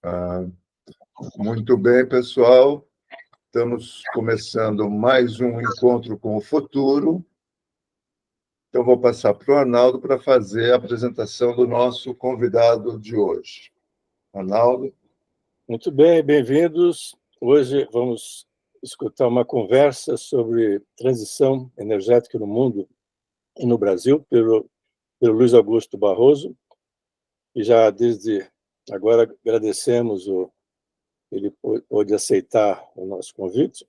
Ah, muito bem, pessoal. Estamos começando mais um encontro com o futuro. Então, vou passar para o Arnaldo para fazer a apresentação do nosso convidado de hoje. Arnaldo. Muito bem, bem-vindos. Hoje vamos escutar uma conversa sobre transição energética no mundo e no Brasil pelo Luiz Augusto Barroso. E já desde agora agradecemos ele pôde aceitar o nosso convite.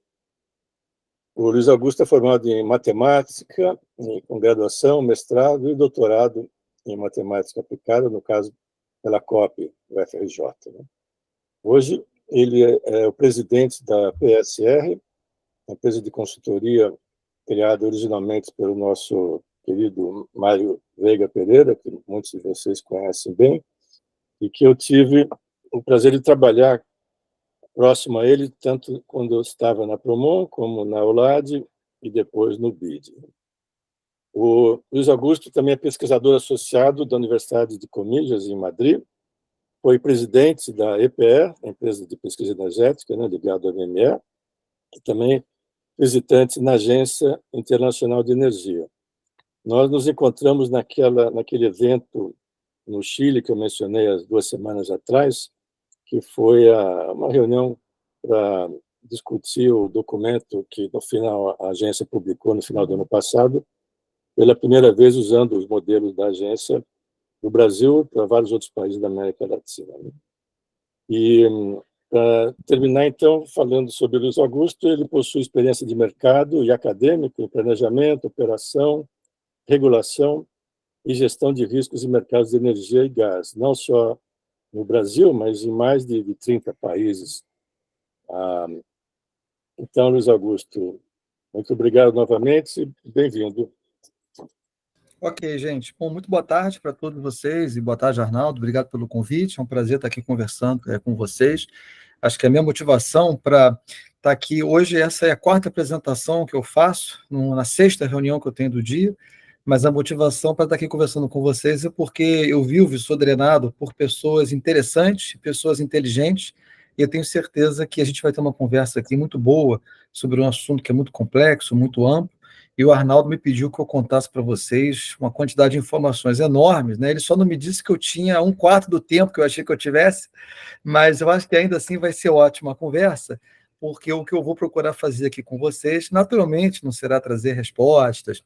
O Luiz Augusto é formado em matemática, com graduação, mestrado e doutorado em matemática aplicada, no caso pela COP, UFRJ. Hoje, ele é o presidente da PSR, empresa de consultoria criada originalmente pelo nosso querido Mário Veiga Pereira, que muitos de vocês conhecem bem, e que eu tive o prazer de trabalhar próximo a ele, tanto quando eu estava na Promon, como na Aulad e depois no BID. O Luiz Augusto também é pesquisador associado da Universidade de Comillas, em Madrid, foi presidente da EPE, empresa de pesquisa energética, ligada ao MME, e também visitante na Agência Internacional de Energia. Nós nos encontramos naquele evento no Chile, que eu mencionei há 2 semanas atrás, que foi uma reunião para discutir o documento que, no final, a agência publicou no final do ano passado, pela primeira vez usando os modelos da agência do Brasil para vários outros países da América Latina. E, para terminar, então, falando sobre o Luiz Augusto, ele possui experiência de mercado e acadêmico em planejamento, operação, regulação e gestão de riscos em mercados de energia e gás, não só no Brasil, mas em mais de 30 países. Então, Luiz Augusto, muito obrigado novamente e bem-vindo. Ok, gente. Bom, muito boa tarde para todos vocês e boa tarde, Arnaldo. Obrigado pelo convite. É um prazer estar aqui conversando com vocês. Acho que a minha motivação para estar aqui hoje, essa é a 4ª apresentação que eu faço, na 6ª reunião que eu tenho do dia, mas a motivação para estar aqui conversando com vocês é porque eu vivo e sou drenado por pessoas interessantes, pessoas inteligentes, e eu tenho certeza que a gente vai ter uma conversa aqui muito boa sobre um assunto que é muito complexo, muito amplo, e o Arnaldo me pediu que eu contasse para vocês uma quantidade de informações enormes, né? Ele só não me disse que eu tinha 1/4 do tempo que eu achei que eu tivesse, mas eu acho que ainda assim vai ser ótima a conversa, porque o que eu vou procurar fazer aqui com vocês, naturalmente, não será trazer respostas,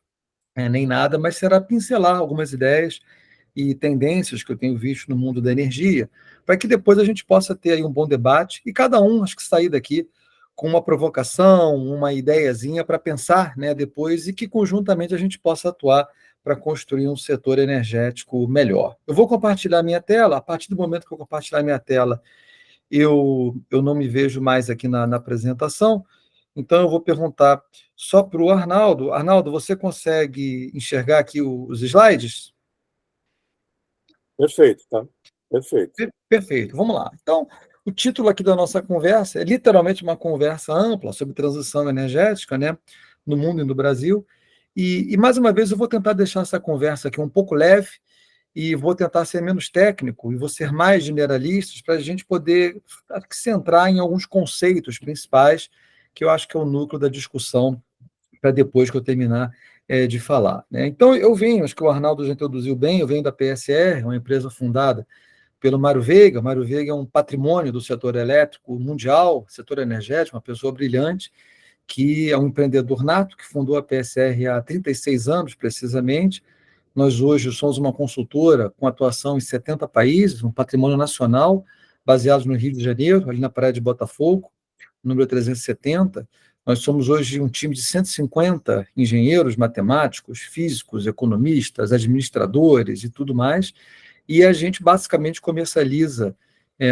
nem nada, mas será pincelar algumas ideias e tendências que eu tenho visto no mundo da energia, para que depois a gente possa ter aí um bom debate e cada um, acho que sair daqui com uma provocação, uma ideiazinha para pensar, né, depois, e que conjuntamente a gente possa atuar para construir um setor energético melhor. Eu vou compartilhar minha tela. A partir do momento que eu compartilhar minha tela, eu não me vejo mais aqui na apresentação, então eu vou perguntar só para o Arnaldo. Arnaldo, você consegue enxergar aqui os slides? Perfeito, tá? Perfeito. Perfeito, vamos lá. Então, o título aqui da nossa conversa é literalmente uma conversa ampla sobre transição energética, né, no mundo e no Brasil. E mais uma vez, eu vou tentar deixar essa conversa aqui um pouco leve e vou tentar ser menos técnico e vou ser mais generalista para a gente poder centrar em alguns conceitos principais, que eu acho que é o núcleo da discussão para depois que eu terminar de falar, né? Então, eu venho, acho que o Arnaldo já introduziu bem, eu venho da PSR, uma empresa fundada pelo Mário Veiga. Mário Veiga é um patrimônio do setor elétrico mundial, setor energético, uma pessoa brilhante, que é um empreendedor nato, que fundou a PSR há 36 anos, precisamente. Nós hoje somos uma consultora com atuação em 70 países, um patrimônio nacional, baseado no Rio de Janeiro, ali na Praia de Botafogo, número 370. Nós somos hoje um time de 150 engenheiros, matemáticos, físicos, economistas, administradores e tudo mais, e a gente basicamente comercializa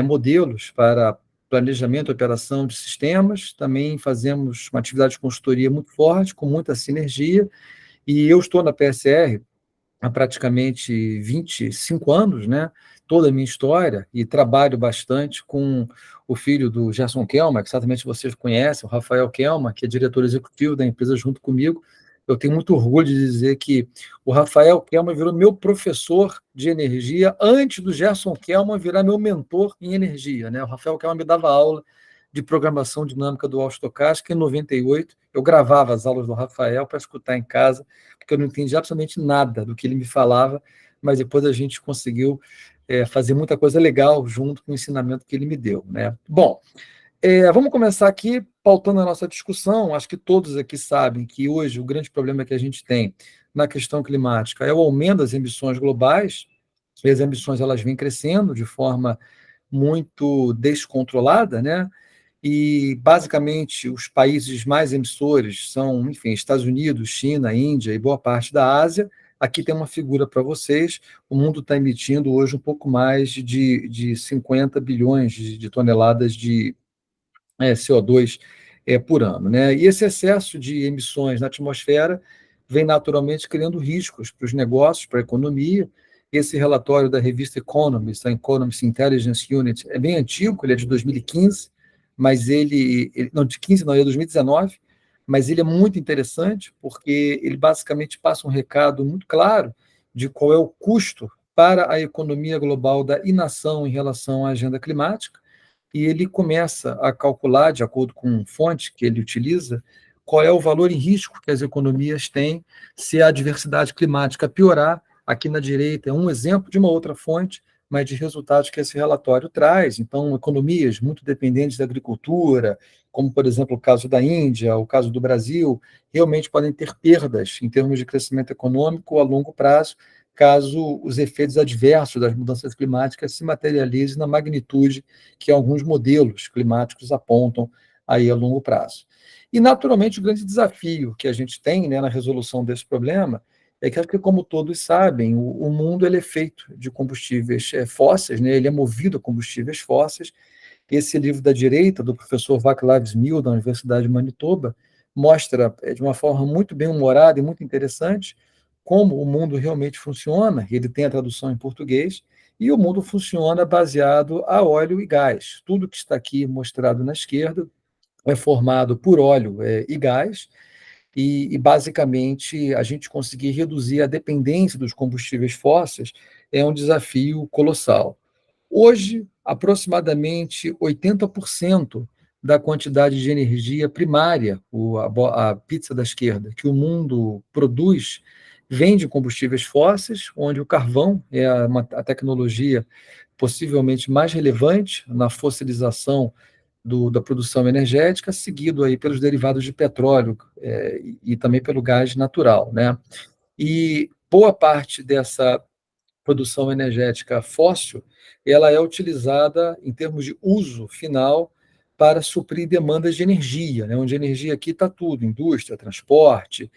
modelos para planejamento e operação de sistemas. Também fazemos uma atividade de consultoria muito forte, com muita sinergia, e eu estou na PSR há praticamente 25 anos, né? Toda a minha história, e trabalho bastante com o filho do Gerson Kelma, que certamente vocês conhecem, o Rafael Kelma, que é diretor executivo da empresa junto comigo. eu tenho muito orgulho de dizer que o Rafael Kelman virou meu professor de energia antes do Gerson Kelman virar meu mentor em energia, né? O Rafael Kelman me dava aula de programação dinâmica do Stokastic em 98. Eu gravava as aulas do Rafael para escutar em casa, porque eu não entendi absolutamente nada do que ele me falava, mas depois a gente conseguiu fazer muita coisa legal junto com o ensinamento que ele me deu, né? Bom, vamos começar aqui pautando a nossa discussão. Acho que todos aqui sabem que hoje o grande problema que a gente tem na questão climática é o aumento das emissões globais, e as emissões elas vêm crescendo de forma muito descontrolada, né? E, basicamente, os países mais emissores são, enfim, Estados Unidos, China, Índia e boa parte da Ásia. Aqui tem uma figura para vocês. O mundo está emitindo hoje um pouco mais de 50 bilhões de toneladas de CO2 por ano, né? E esse excesso de emissões na atmosfera vem naturalmente criando riscos para os negócios, para a economia. Esse relatório da revista Economist, a Economist Intelligence Unit, é bem antigo, ele é de 2015, mas não, de 15 não, ele é de 2019, mas ele é muito interessante porque ele basicamente passa um recado muito claro de qual é o custo para a economia global da inação em relação à agenda climática, e ele começa a calcular, de acordo com fonte que ele utiliza, qual é o valor em risco que as economias têm se a diversidade climática piorar. Aqui na direita é um exemplo de uma outra fonte, mas de resultados que esse relatório traz. Então, economias muito dependentes da agricultura, como, por exemplo, o caso da Índia, o caso do Brasil, realmente podem ter perdas em termos de crescimento econômico a longo prazo, caso os efeitos adversos das mudanças climáticas se materializem na magnitude que alguns modelos climáticos apontam aí a longo prazo. E, naturalmente, o grande desafio que a gente tem, né, na resolução desse problema é que, como todos sabem, o mundo ele é feito de combustíveis fósseis, né, ele é movido a combustíveis fósseis. Esse livro da direita, do professor Václav Smil, da Universidade de Manitoba, mostra de uma forma muito bem-humorada e muito interessante como o mundo realmente funciona. Ele tem a tradução em português, e o mundo funciona baseado a óleo e gás. Tudo que está aqui mostrado na esquerda é formado por óleo e gás, e, basicamente, a gente conseguir reduzir a dependência dos combustíveis fósseis é um desafio colossal. Hoje, aproximadamente 80% da quantidade de energia primária, a pizza da esquerda, que o mundo produz, vem de combustíveis fósseis, onde o carvão é a tecnologia possivelmente mais relevante na fossilização da produção energética, seguido aí pelos derivados de petróleo e também pelo gás natural, né? E boa parte dessa produção energética fóssil, ela é utilizada em termos de uso final para suprir demandas de energia, né? Onde energia aqui está tudo, indústria, transporte,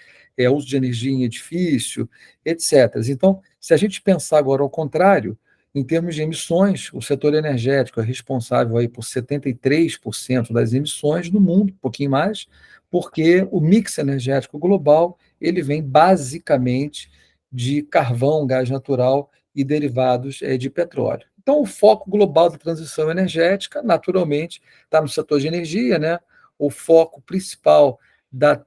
uso de energia em edifício, etc. Então, se a gente pensar agora ao contrário, em termos de emissões, o setor energético é responsável aí por 73% das emissões no mundo, um pouquinho mais, porque o mix energético global ele vem basicamente de carvão, gás natural e derivados de petróleo. Então, o foco global da transição energética, naturalmente, está no setor de energia, né? O foco principal da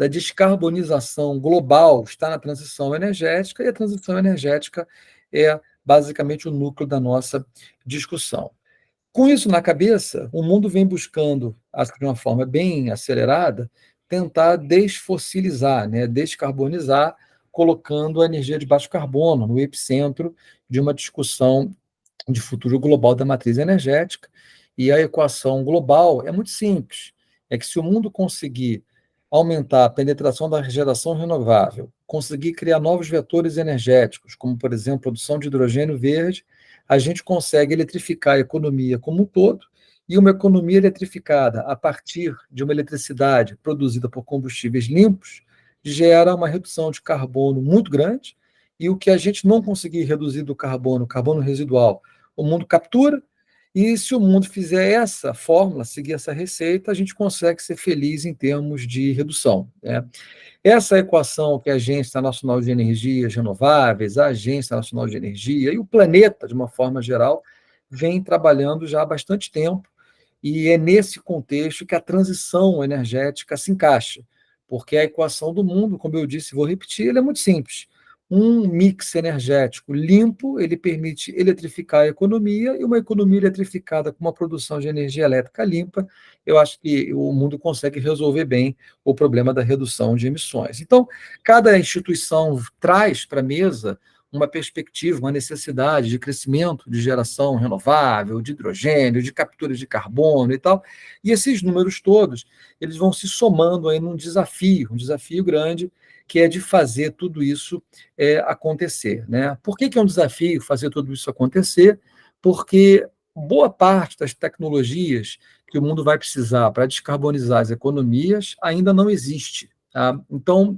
descarbonização global está na transição energética, e a transição energética é basicamente o núcleo da nossa discussão. Com isso na cabeça, o mundo vem buscando, acho que de uma forma bem acelerada, tentar desfossilizar, né, descarbonizar, colocando a energia de baixo carbono no epicentro de uma discussão de futuro global da matriz energética. E a equação global é muito simples. É que se o mundo conseguir aumentar a penetração da geração renovável, conseguir criar novos vetores energéticos, como, por exemplo, a produção de hidrogênio verde, a gente consegue eletrificar a economia como um todo, e uma economia eletrificada a partir de uma eletricidade produzida por combustíveis limpos gera uma redução de carbono muito grande, e o que a gente não conseguir reduzir do carbono residual, o mundo captura, e se o mundo fizer essa fórmula, seguir essa receita, a gente consegue ser feliz em termos de redução, né? Essa equação que a Agência Nacional de Energias Renováveis, a Agência Nacional de Energia e o planeta, de uma forma geral, vem trabalhando já há bastante tempo, e é nesse contexto que a transição energética se encaixa, porque a equação do mundo, como eu disse, vou repetir, ela é muito simples. Um mix energético limpo, ele permite eletrificar a economia, e uma economia eletrificada com uma produção de energia elétrica limpa, eu acho que o mundo consegue resolver bem o problema da redução de emissões. Então, cada instituição traz para a mesa uma perspectiva, uma necessidade de crescimento de geração renovável, de hidrogênio, de captura de carbono e tal, e esses números todos, eles vão se somando aí num desafio, um desafio grande, que é de fazer tudo isso acontecer, né? Por que é um desafio fazer tudo isso acontecer? Porque boa parte das tecnologias que o mundo vai precisar para descarbonizar as economias ainda não existe, tá? Então,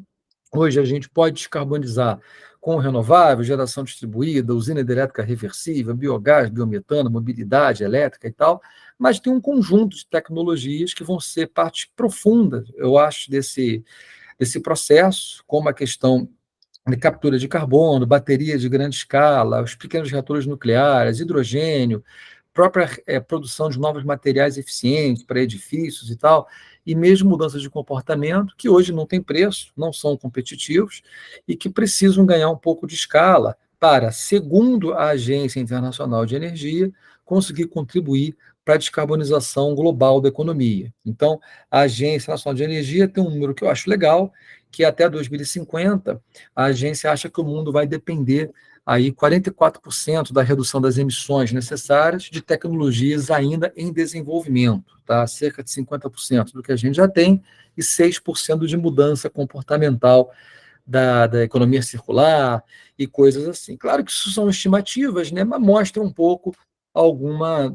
hoje a gente pode descarbonizar com renovável, geração distribuída, usina hidrelétrica reversível, biogás, biometano, mobilidade elétrica e tal, mas tem um conjunto de tecnologias que vão ser parte profunda, eu acho, desse processo, como a questão de captura de carbono, bateria de grande escala, os pequenos reatores nucleares, hidrogênio, própria produção de novos materiais eficientes para edifícios e tal, e mesmo mudanças de comportamento que hoje não têm preço, não são competitivos e que precisam ganhar um pouco de escala para, segundo a Agência Internacional de Energia, conseguir contribuir para a descarbonização global da economia. Então, a Agência Nacional de Energia tem um número que eu acho legal, que até 2050, a agência acha que o mundo vai depender aí 44% da redução das emissões necessárias de tecnologias ainda em desenvolvimento, tá? Cerca de 50% do que a gente já tem e 6% de mudança comportamental da economia circular e coisas assim. Claro que isso são estimativas, né? Mas mostra um pouco alguma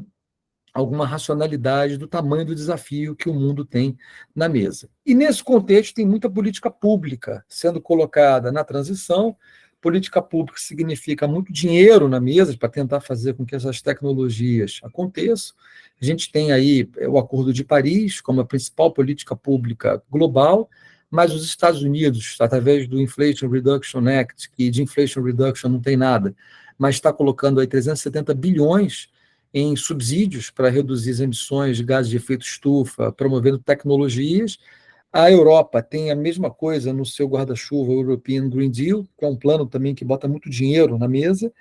racionalidade do tamanho do desafio que o mundo tem na mesa. E nesse contexto tem muita política pública sendo colocada na transição. Política pública significa muito dinheiro na mesa para tentar fazer com que essas tecnologias aconteçam. A gente tem aí o Acordo de Paris como a principal política pública global, mas os Estados Unidos, através do Inflation Reduction Act, que de Inflation Reduction não tem nada, mas está colocando aí 370 bilhões em subsídios para reduzir as emissões de gases de efeito estufa, promovendo tecnologias. A Europa tem a mesma coisa no seu guarda-chuva, o European Green Deal, que é um plano também que bota muito dinheiro na mesa,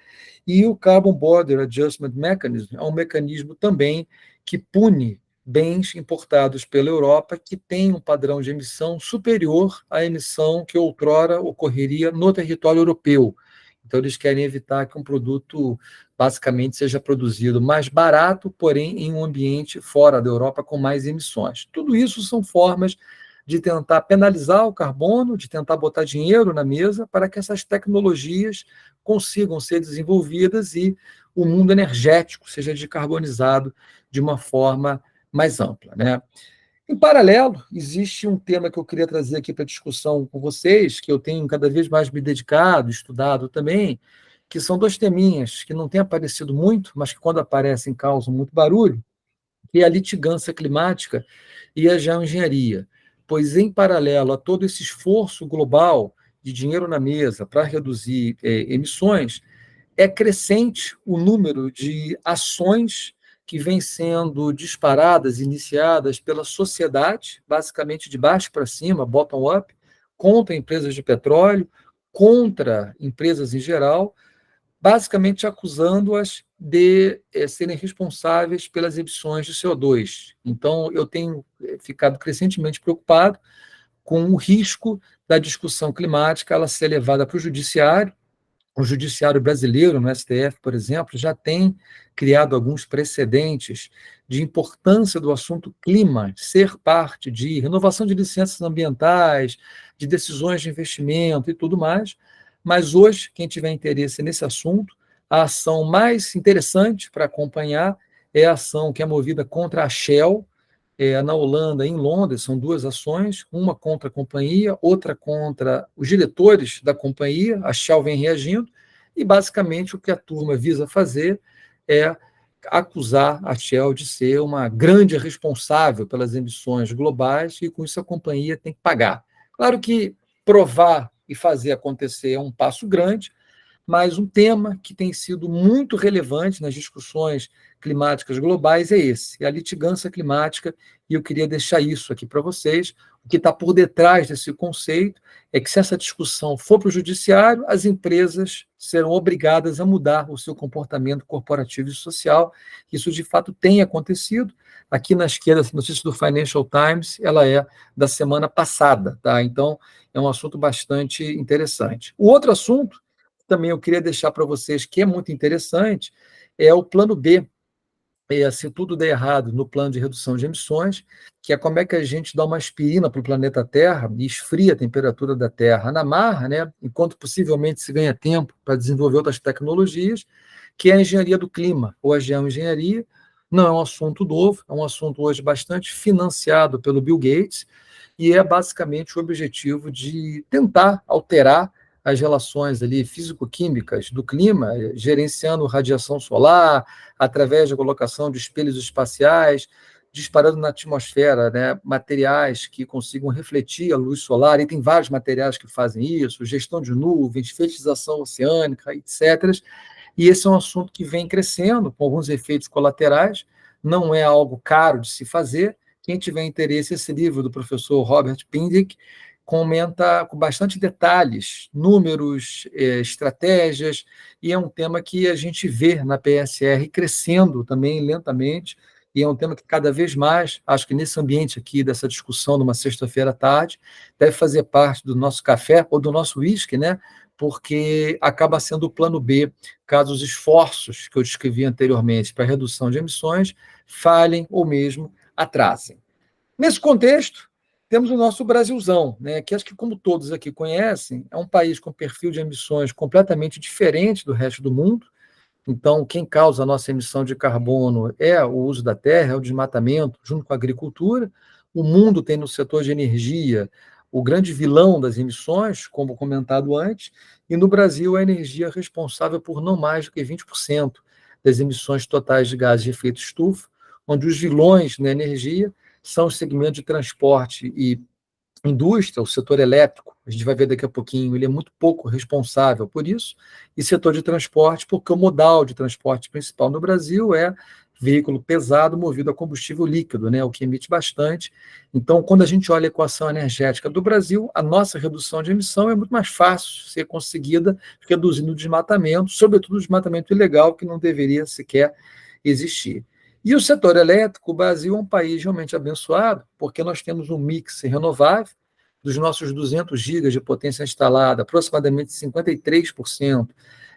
e o Carbon Border Adjustment Mechanism é um mecanismo também que pune bens importados pela Europa que têm um padrão de emissão superior à emissão que outrora ocorreria no território europeu. Então, eles querem evitar que um produto basicamente seja produzido mais barato, porém em um ambiente fora da Europa com mais emissões. Tudo isso são formas de tentar penalizar o carbono, de tentar botar dinheiro na mesa para que essas tecnologias consigam ser desenvolvidas e o mundo energético seja decarbonizado de uma forma mais ampla, né? Em paralelo, existe um tema que eu queria trazer aqui para discussão com vocês, que eu tenho cada vez mais me dedicado, estudado também, que são dois teminhas que não têm aparecido muito, mas que quando aparecem causam muito barulho, que é a litigância climática e a geoengenharia. Pois, em paralelo a todo esse esforço global de dinheiro na mesa para reduzir emissões, é crescente o número de ações que vêm sendo disparadas, iniciadas pela sociedade, basicamente de baixo para cima, bottom-up, contra empresas de petróleo, contra empresas em geral, basicamente acusando-as de serem responsáveis pelas emissões de CO2. Então, eu tenho ficado crescentemente preocupado com o risco da discussão climática ela ser levada para o judiciário. O judiciário brasileiro, no STF, por exemplo, já tem criado alguns precedentes de importância do assunto clima ser parte de renovação de licenças ambientais, de decisões de investimento e tudo mais. Mas hoje, quem tiver interesse nesse assunto, a ação mais interessante para acompanhar é a ação que é movida contra a Shell, na Holanda, em Londres, são duas ações, uma contra a companhia, outra contra os diretores da companhia. A Shell vem reagindo, e basicamente o que a turma visa fazer é acusar a Shell de ser uma grande responsável pelas emissões globais, e com isso a companhia tem que pagar. Claro que provar e fazer acontecer é um passo grande, mas um tema que tem sido muito relevante nas discussões climáticas globais é esse, é a litigância climática, e eu queria deixar isso aqui para vocês. O que está por detrás desse conceito é que, se essa discussão for para o judiciário, as empresas serão obrigadas a mudar o seu comportamento corporativo e social. Isso, de fato, tem acontecido. Aqui na esquerda, a notícia do Financial Times, ela é da semana passada, tá? Então, é um assunto bastante interessante. O outro assunto, que também eu queria deixar para vocês, que é muito interessante, é o plano B. Se tudo der errado no plano de redução de emissões, que é como é que a gente dá uma aspirina para o planeta Terra e esfria a temperatura da Terra na marra, né, enquanto possivelmente se ganha tempo para desenvolver outras tecnologias, que é a engenharia do clima, ou a geoengenharia. Não é um assunto novo, é um assunto hoje bastante financiado pelo Bill Gates, e é basicamente o objetivo de tentar alterar as relações ali físico-químicas do clima, gerenciando radiação solar, através da colocação de espelhos espaciais, disparando na atmosfera, né, materiais que consigam refletir a luz solar, e tem vários materiais que fazem isso, gestão de nuvens, fetichização oceânica, etc. E esse é um assunto que vem crescendo, com alguns efeitos colaterais, não é algo caro de se fazer. Quem tiver interesse, esse livro do professor Robert Pindick comenta com bastante detalhes, números, estratégias, e é um tema que a gente vê na PSR crescendo também lentamente, e é um tema que cada vez mais, acho que nesse ambiente aqui, dessa discussão numa sexta-feira à tarde, deve fazer parte do nosso café ou do nosso uísque, né? Porque acaba sendo o plano B, caso os esforços que eu descrevi anteriormente para a redução de emissões falhem ou mesmo atrasem. Nesse contexto, temos o nosso Brasilzão, né, que acho que, como todos aqui conhecem, é um país com perfil de emissões completamente diferente do resto do mundo. Então, quem causa a nossa emissão de carbono é o uso da terra, é o desmatamento, junto com a agricultura. O mundo tem no setor de energia o grande vilão das emissões, como comentado antes, e no Brasil a energia é responsável por não mais do que 20% das emissões totais de gases de efeito estufa, onde os vilões na energia são os segmentos de transporte e indústria, o setor elétrico, a gente vai ver daqui a pouquinho, ele é muito pouco responsável por isso, e setor de transporte, porque o modal de transporte principal no Brasil é veículo pesado movido a combustível líquido, né, o que emite bastante. Então, quando a gente olha a equação energética do Brasil, a nossa redução de emissão é muito mais fácil ser conseguida reduzindo o desmatamento, sobretudo o desmatamento ilegal, que não deveria sequer existir. E o setor elétrico, o Brasil é um país realmente abençoado, porque nós temos um mix renovável. Dos nossos 200 gigas de potência instalada, aproximadamente 53%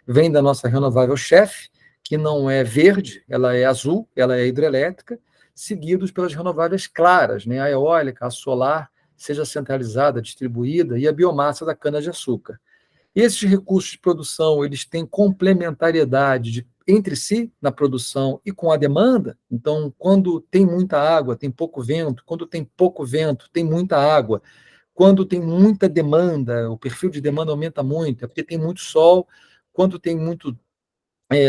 vem da nossa renovável-chefe, que não é verde, ela é azul, ela é hidrelétrica, seguidos pelas renováveis claras, né? A eólica, a solar, seja centralizada, distribuída, e a biomassa da cana-de-açúcar. Esses recursos de produção, eles têm complementariedade entre si na produção e com a demanda. Então, quando tem muita água, tem pouco vento; quando tem pouco vento, tem muita água; quando tem muita demanda, o perfil de demanda aumenta muito, é porque tem muito sol. Quando tem muito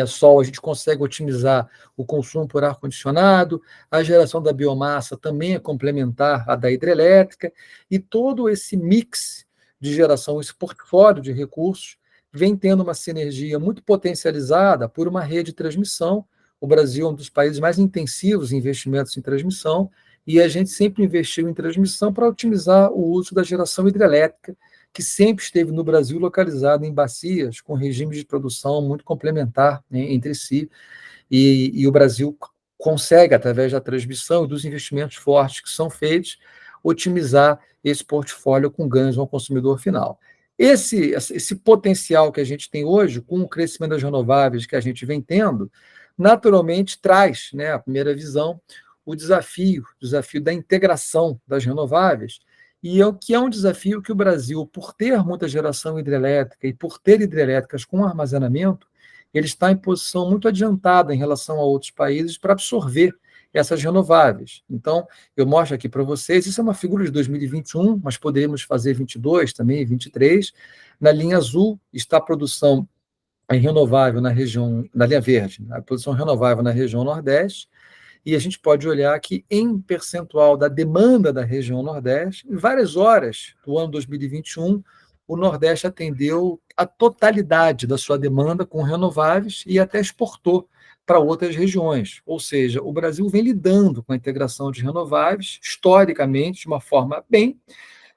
sol, a gente consegue otimizar o consumo por ar-condicionado. A geração da biomassa também é complementar à da hidrelétrica, e todo esse mix de geração, esse portfólio de recursos, vem tendo uma sinergia muito potencializada por uma rede de transmissão. O Brasil é um dos países mais intensivos em investimentos em transmissão, e a gente sempre investiu em transmissão para otimizar o uso da geração hidrelétrica, que sempre esteve no Brasil localizada em bacias com regimes de produção muito complementar, né, entre si, e o Brasil consegue, através da transmissão e dos investimentos fortes que são feitos, otimizar esse portfólio com ganhos ao consumidor final. Esse potencial que a gente tem hoje, com o crescimento das renováveis que a gente vem tendo, naturalmente traz, né, a primeira visão, o desafio da integração das renováveis, e que é um desafio que o Brasil, por ter muita geração hidrelétrica e por ter hidrelétricas com armazenamento, ele está em posição muito adiantada em relação a outros países para absorver essas renováveis. Então, eu mostro aqui para vocês, isso é uma figura de 2021, mas poderíamos fazer 22 também, 23. Na linha azul está a produção em renovável na região, na linha verde, a produção renovável na região Nordeste, e a gente pode olhar que, em percentual da demanda da região Nordeste, em várias horas do ano 2021, o Nordeste atendeu a totalidade da sua demanda com renováveis e até exportou para outras regiões. Ou seja, o Brasil vem lidando com a integração de renováveis, historicamente, de uma forma bem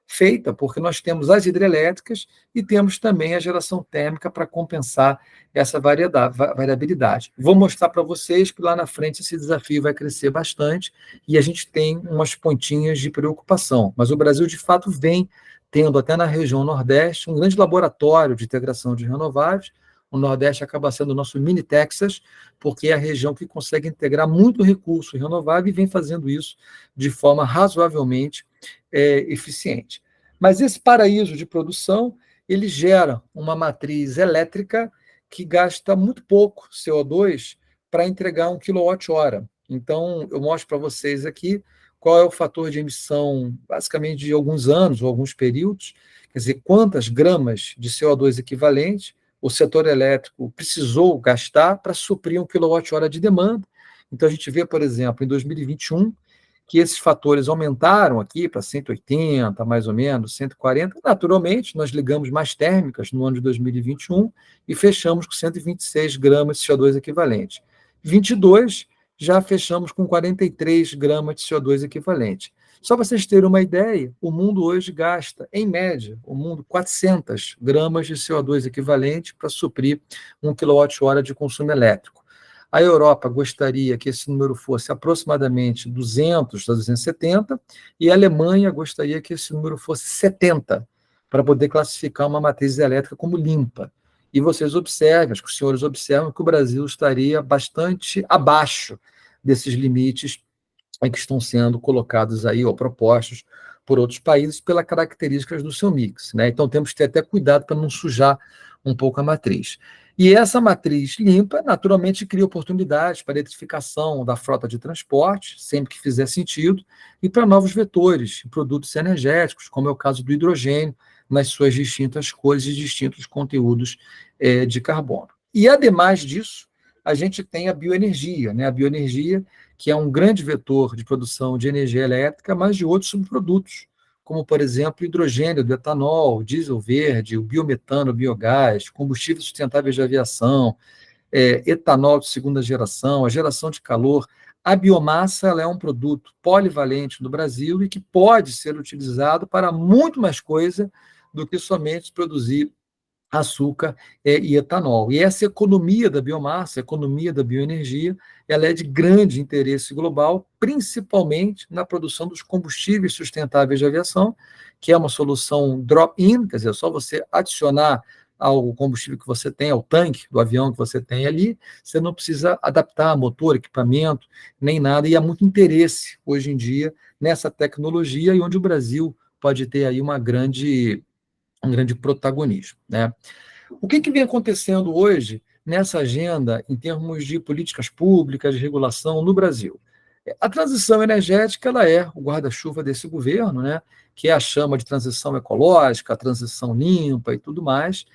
feita, porque nós temos as hidrelétricas e temos também a geração térmica para compensar essa variabilidade. Vou mostrar para vocês que lá na frente esse desafio vai crescer bastante e a gente tem umas pontinhas de preocupação, mas o Brasil, de fato, vem tendo, até na região Nordeste, um grande laboratório de integração de renováveis. O Nordeste acaba sendo o nosso mini Texas, porque é a região que consegue integrar muito recurso renovável e vem fazendo isso de forma razoavelmente eficiente. Mas esse paraíso de produção, ele gera uma matriz elétrica que gasta muito pouco CO2 para entregar 1 kWh. Então, eu mostro para vocês aqui qual é o fator de emissão, basicamente, de alguns anos ou alguns períodos, quer dizer, quantas gramas de CO2 equivalente o setor elétrico precisou gastar para suprir 1 kWh de demanda. Então, a gente vê, por exemplo, em 2021, que esses fatores aumentaram aqui para 180, mais ou menos, 140. Naturalmente, nós ligamos mais térmicas no ano de 2021 e fechamos com 126 gramas de CO2 equivalente. 22, já fechamos com 43 gramas de CO2 equivalente. Só para vocês terem uma ideia, o mundo hoje gasta, em média, 400 gramas de CO2 equivalente para suprir 1 kWh de consumo elétrico. A Europa gostaria que esse número fosse aproximadamente 200 a 270, e a Alemanha gostaria que esse número fosse 70, para poder classificar uma matriz elétrica como limpa. E vocês observem, acho que os senhores observam que o Brasil estaria bastante abaixo desses limites que estão sendo colocados aí, ou propostos por outros países, pelas características do seu mix, né? Então temos que ter até cuidado para não sujar um pouco a matriz. E essa matriz limpa, naturalmente, cria oportunidades para a eletrificação da frota de transporte, sempre que fizer sentido, e para novos vetores, produtos energéticos, como é o caso do hidrogênio, nas suas distintas cores e distintos conteúdos de carbono. E, ademais disso, a gente tem a bioenergia, né? A bioenergia, que é um grande vetor de produção de energia elétrica, mas de outros subprodutos, como, por exemplo, o hidrogênio do etanol, o diesel verde, o biometano, o biogás, combustíveis sustentáveis de aviação, etanol de segunda geração, a geração de calor. A biomassa, ela é um produto polivalente no Brasil e que pode ser utilizado para muito mais coisa do que somente produzir açúcar e etanol. E essa economia da biomassa, a economia da bioenergia, ela é de grande interesse global, principalmente na produção dos combustíveis sustentáveis de aviação, que é uma solução drop-in, quer dizer, é só você adicionar ao combustível que você tem, ao tanque do avião que você tem ali, você não precisa adaptar motor, equipamento, nem nada, e há muito interesse hoje em dia nessa tecnologia, e onde o Brasil pode ter aí um grande protagonismo, né? O que vem acontecendo hoje nessa agenda em termos de políticas públicas, de regulação no Brasil? A transição energética, ela é o guarda-chuva desse governo, né? Que é a chama de transição ecológica, a transição limpa e tudo mais.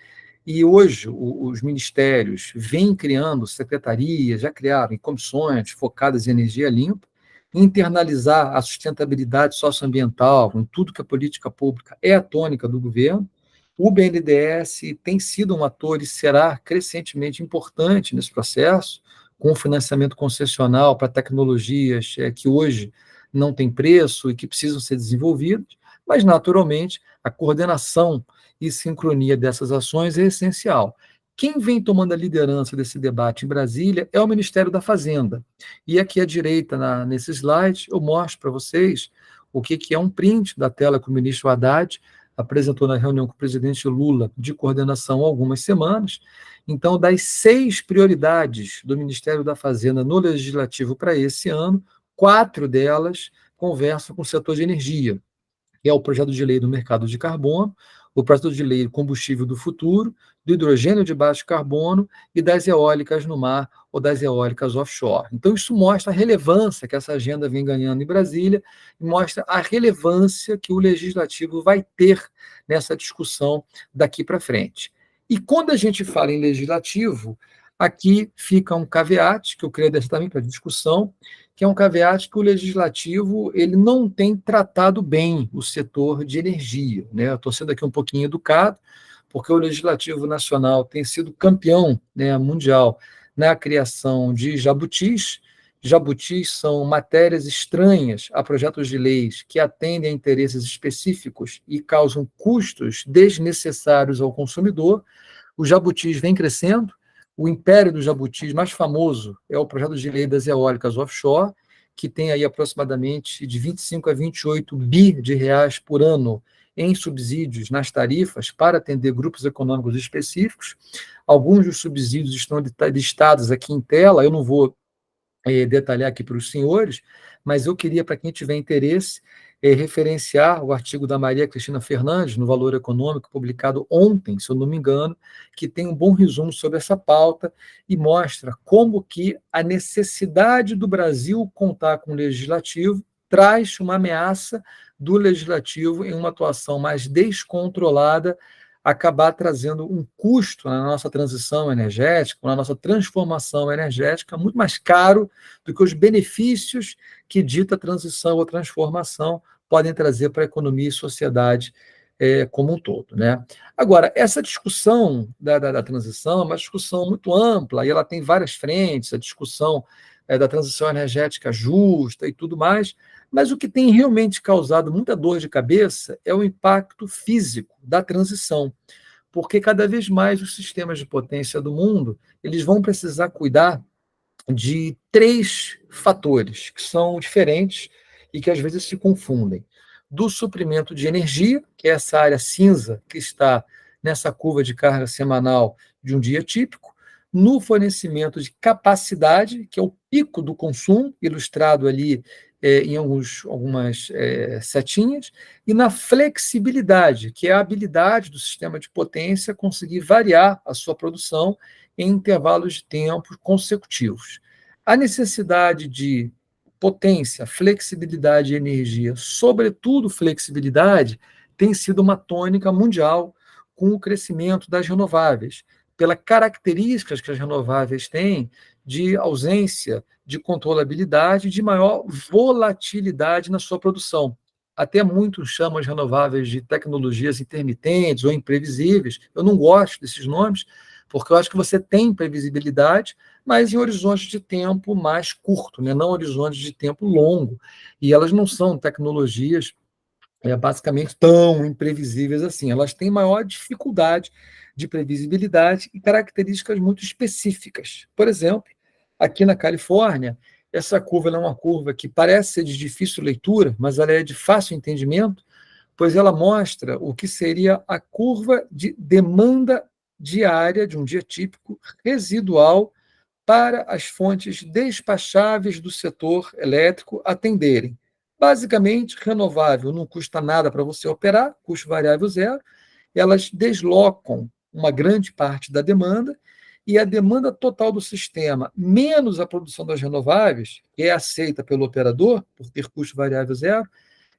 E hoje os ministérios vêm criando secretarias, já criaram comissões focadas em energia limpa, internalizar a sustentabilidade socioambiental em tudo que a política pública é a tônica do governo. O BNDES tem sido um ator e será crescentemente importante nesse processo, com financiamento concessional para tecnologias que hoje não têm preço e que precisam ser desenvolvidas, mas, naturalmente, a coordenação e sincronia dessas ações é essencial. Quem vem tomando a liderança desse debate em Brasília é o Ministério da Fazenda. E aqui à direita, nesse slide, eu mostro para vocês o que é um print da tela que o ministro Haddad apresentou na reunião com o presidente Lula de coordenação há algumas semanas. Então, das 6 prioridades do Ministério da Fazenda no Legislativo para esse ano, 4 delas conversam com o setor de energia, que é o projeto de lei do mercado de carbono, o projeto de lei do combustível do futuro, do hidrogênio de baixo carbono e das eólicas no mar ou das eólicas offshore. Então, isso mostra a relevância que essa agenda vem ganhando em Brasília e mostra a relevância que o Legislativo vai ter nessa discussão daqui para frente. E quando a gente fala em Legislativo, aqui fica um caveat, que eu queria deixar também para discussão, que é um caveat que o Legislativo ele não tem tratado bem o setor de energia, né? Eu estou sendo aqui um pouquinho educado, porque o Legislativo Nacional tem sido campeão, né, mundial na criação de jabutis. Jabutis são matérias estranhas a projetos de leis que atendem a interesses específicos e causam custos desnecessários ao consumidor. Os jabutis vêm crescendo. O império dos jabutis mais famoso é o projeto de lei das eólicas offshore, que tem aí aproximadamente de 25 a 28 bi de reais por ano em subsídios nas tarifas para atender grupos econômicos específicos. Alguns dos subsídios estão listados aqui em tela, eu não vou detalhar aqui para os senhores, mas eu queria, para quem tiver interesse, referenciar o artigo da Maria Cristina Fernandes, no Valor Econômico, publicado ontem, se eu não me engano, que tem um bom resumo sobre essa pauta e mostra como que a necessidade do Brasil contar com o legislativo traz uma ameaça do legislativo em uma atuação mais descontrolada, acabar trazendo um custo na nossa transição energética, na nossa transformação energética, muito mais caro do que os benefícios que dita transição ou transformação podem trazer para a economia e sociedade como um todo, né? Agora, essa discussão da transição é uma discussão muito ampla, e ela tem várias frentes, a discussão da transição energética justa e tudo mais, mas o que tem realmente causado muita dor de cabeça é o impacto físico da transição, porque cada vez mais os sistemas de potência do mundo eles vão precisar cuidar de 3 fatores que são diferentes e que às vezes se confundem. Do suprimento de energia, que é essa área cinza que está nessa curva de carga semanal de um dia típico, no fornecimento de capacidade, que é o pico do consumo, ilustrado ali em algumas setinhas, e na flexibilidade, que é a habilidade do sistema de potência conseguir variar a sua produção em intervalos de tempo consecutivos. A necessidade de potência, flexibilidade e energia, sobretudo flexibilidade, tem sido uma tônica mundial com o crescimento das renováveis, pelas características que as renováveis têm de ausência de controlabilidade e de maior volatilidade na sua produção. Até muitos chamam as renováveis de tecnologias intermitentes ou imprevisíveis. Eu não gosto desses nomes, porque eu acho que você tem previsibilidade, mas em horizontes de tempo mais curto, né? Não horizontes de tempo longo. E elas não são tecnologias basicamente tão imprevisíveis assim. Elas têm maior dificuldade de previsibilidade e características muito específicas. Por exemplo, aqui na Califórnia, essa curva é uma curva que parece ser de difícil leitura, mas ela é de fácil entendimento, pois ela mostra o que seria a curva de demanda diária de um dia típico residual para as fontes despacháveis do setor elétrico atenderem. Basicamente, renovável não custa nada para você operar, custo variável zero, elas deslocam uma grande parte da demanda, e a demanda total do sistema, menos a produção das renováveis, que é aceita pelo operador, por ter custo variável zero,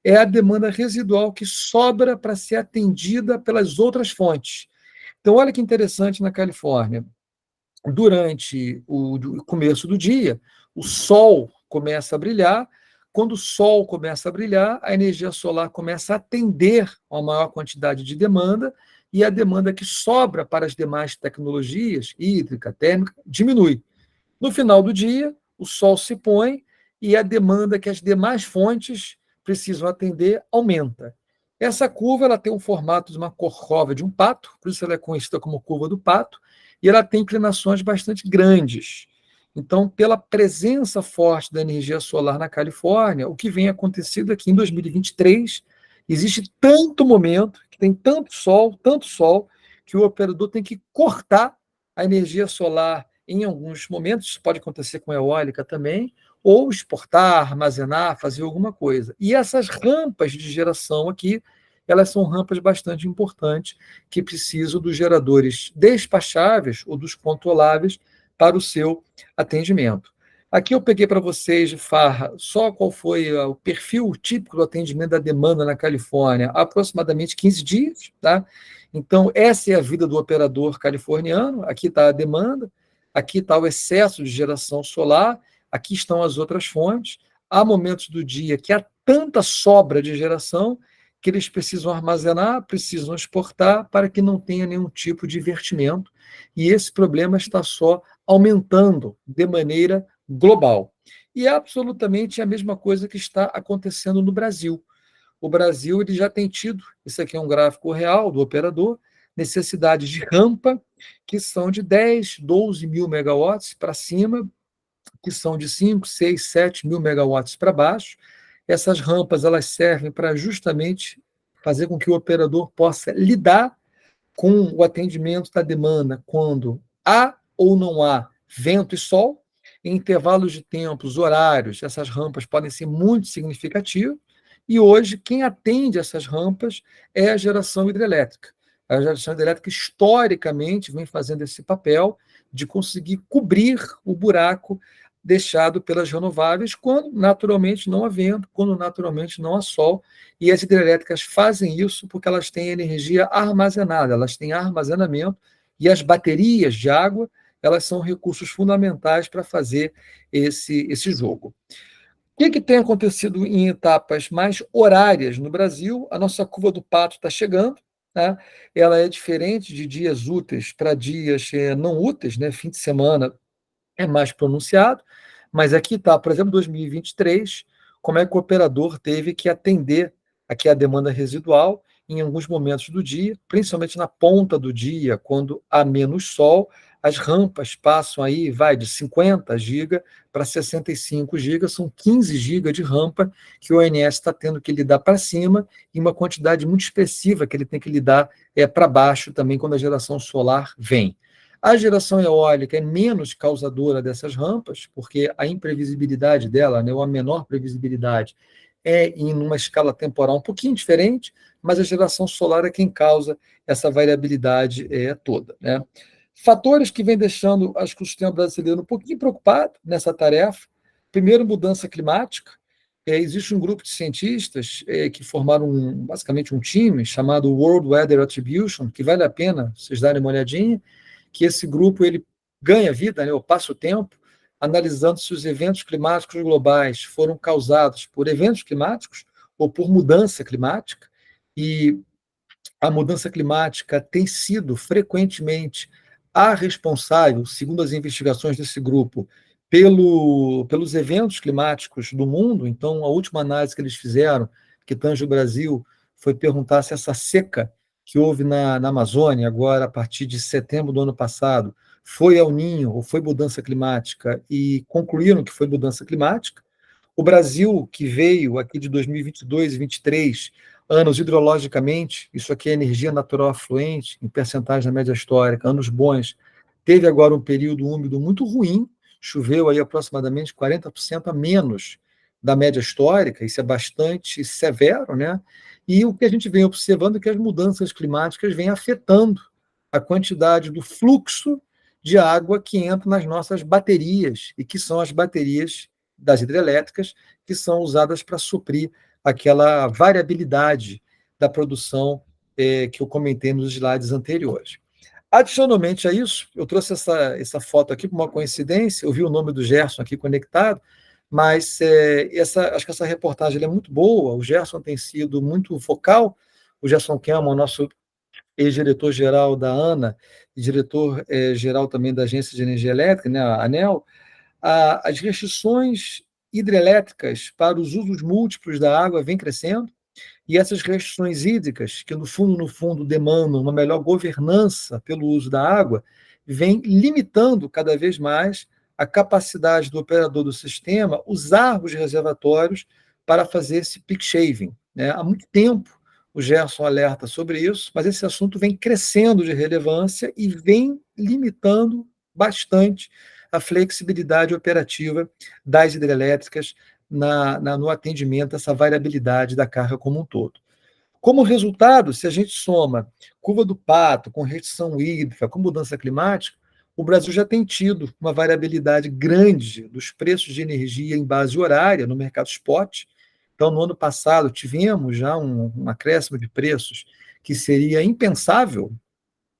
é a demanda residual que sobra para ser atendida pelas outras fontes. Então, olha que interessante na Califórnia. Durante o começo do dia, o sol começa a brilhar. Quando o sol começa a brilhar, a energia solar começa a atender a maior quantidade de demanda, e a demanda que sobra para as demais tecnologias, hídrica, térmica, diminui. No final do dia, o sol se põe e a demanda que as demais fontes precisam atender aumenta. Essa curva ela tem um formato de uma corcova de um pato, por isso ela é conhecida como curva do pato, e ela tem inclinações bastante grandes. Então, pela presença forte da energia solar na Califórnia, o que vem acontecendo aqui em 2023, existe tanto momento, que tem tanto sol, que o operador tem que cortar a energia solar em alguns momentos, isso pode acontecer com eólica também, ou exportar, armazenar, fazer alguma coisa. E essas rampas de geração aqui, elas são rampas bastante importantes, que precisam dos geradores despacháveis ou dos controláveis para o seu atendimento. Aqui eu peguei para vocês, de farra, só qual foi o perfil típico do atendimento da demanda na Califórnia, há aproximadamente 15 dias, tá? Então, essa é a vida do operador californiano, aqui está a demanda, aqui está o excesso de geração solar, aqui estão as outras fontes. Há momentos do dia que há tanta sobra de geração que eles precisam armazenar, precisam exportar para que não tenha nenhum tipo de vertimento. E esse problema está só aumentando de maneira global. E é absolutamente a mesma coisa que está acontecendo no Brasil. O Brasil ele já tem tido, isso aqui é um gráfico real do operador, necessidade de rampa, que são de 10, 12 mil megawatts para cima, que são de 5, 6, 7 mil megawatts para baixo. Essas rampas elas servem para justamente fazer com que o operador possa lidar com o atendimento da demanda quando há ou não há vento e sol, em intervalos de tempos, horários, essas rampas podem ser muito significativas, e hoje quem atende essas rampas é a geração hidrelétrica. A geração hidrelétrica, historicamente, vem fazendo esse papel de conseguir cobrir o buraco deixado pelas renováveis, quando naturalmente não há vento, quando naturalmente não há sol, e as hidrelétricas fazem isso porque elas têm energia armazenada, elas têm armazenamento, e as baterias de água, elas são recursos fundamentais para fazer esse jogo. O que tem acontecido em etapas mais horárias no Brasil? A nossa curva do pato está chegando, né? Ela é diferente de dias úteis para dias não úteis, né? Fim de semana é mais pronunciado, mas aqui está, por exemplo, 2023, como é que o operador teve que atender aqui a demanda residual em alguns momentos do dia, principalmente na ponta do dia, quando há menos sol, as rampas passam aí, vai de 50 GB para 65 GB, são 15 GB de rampa que o ONS está tendo que lidar para cima e uma quantidade muito expressiva que ele tem que lidar para baixo também quando a geração solar vem. A geração eólica é menos causadora dessas rampas, porque a imprevisibilidade dela, né, ou a menor previsibilidade, é em uma escala temporal um pouquinho diferente, mas a geração solar é quem causa essa variabilidade toda, né? Fatores que vêm deixando, acho que o sistema brasileiro um pouquinho preocupado nessa tarefa. Primeiro, mudança climática. Existe um grupo de cientistas que formaram basicamente um time chamado World Weather Attribution, que vale a pena vocês darem uma olhadinha, que esse grupo ele ganha vida, né, ou passa o tempo, analisando se os eventos climáticos globais foram causados por eventos climáticos ou por mudança climática, e a mudança climática tem sido frequentemente a responsável, segundo as investigações desse grupo, pelos eventos climáticos do mundo. Então, a última análise que eles fizeram, que tange o Brasil, foi perguntar se essa seca que houve na Amazônia, agora a partir de setembro do ano passado, foi El Niño ou foi mudança climática, e concluíram que foi mudança climática. O Brasil, que veio aqui de 2022 e 2023, anos hidrologicamente, isso aqui é energia natural afluente, em percentagem da média histórica, anos bons, teve agora um período úmido muito ruim, choveu aí aproximadamente 40% a menos da média histórica, isso é bastante severo, né? E o que a gente vem observando é que as mudanças climáticas vêm afetando a quantidade do fluxo de água que entra nas nossas baterias, e que são as baterias das hidrelétricas, que são usadas para suprir aquela variabilidade da produção que eu comentei nos slides anteriores. Adicionalmente a isso, eu trouxe essa foto aqui por uma coincidência, eu vi o nome do Gerson aqui conectado, mas acho que essa reportagem é muito boa, o Gerson tem sido muito focal, o Gerson Kelman, nosso ex-diretor-geral da ANA e diretor-geral também da Agência de Energia Elétrica, né, a ANEEL, as restrições hidrelétricas para os usos múltiplos da água vêm crescendo, e essas restrições hídricas, que no fundo demandam uma melhor governança pelo uso da água, vêm limitando cada vez mais a capacidade do operador do sistema usar os reservatórios para fazer esse peak shaving, né? Há muito tempo o Gerson alerta sobre isso, mas esse assunto vem crescendo de relevância e vem limitando bastante a flexibilidade operativa das hidrelétricas no atendimento a essa variabilidade da carga como um todo. Como resultado, se a gente soma curva do pato com restrição hídrica, com mudança climática, o Brasil já tem tido uma variabilidade grande dos preços de energia em base horária no mercado spot. Então, no ano passado, tivemos já um acréscimo de preços que seria impensável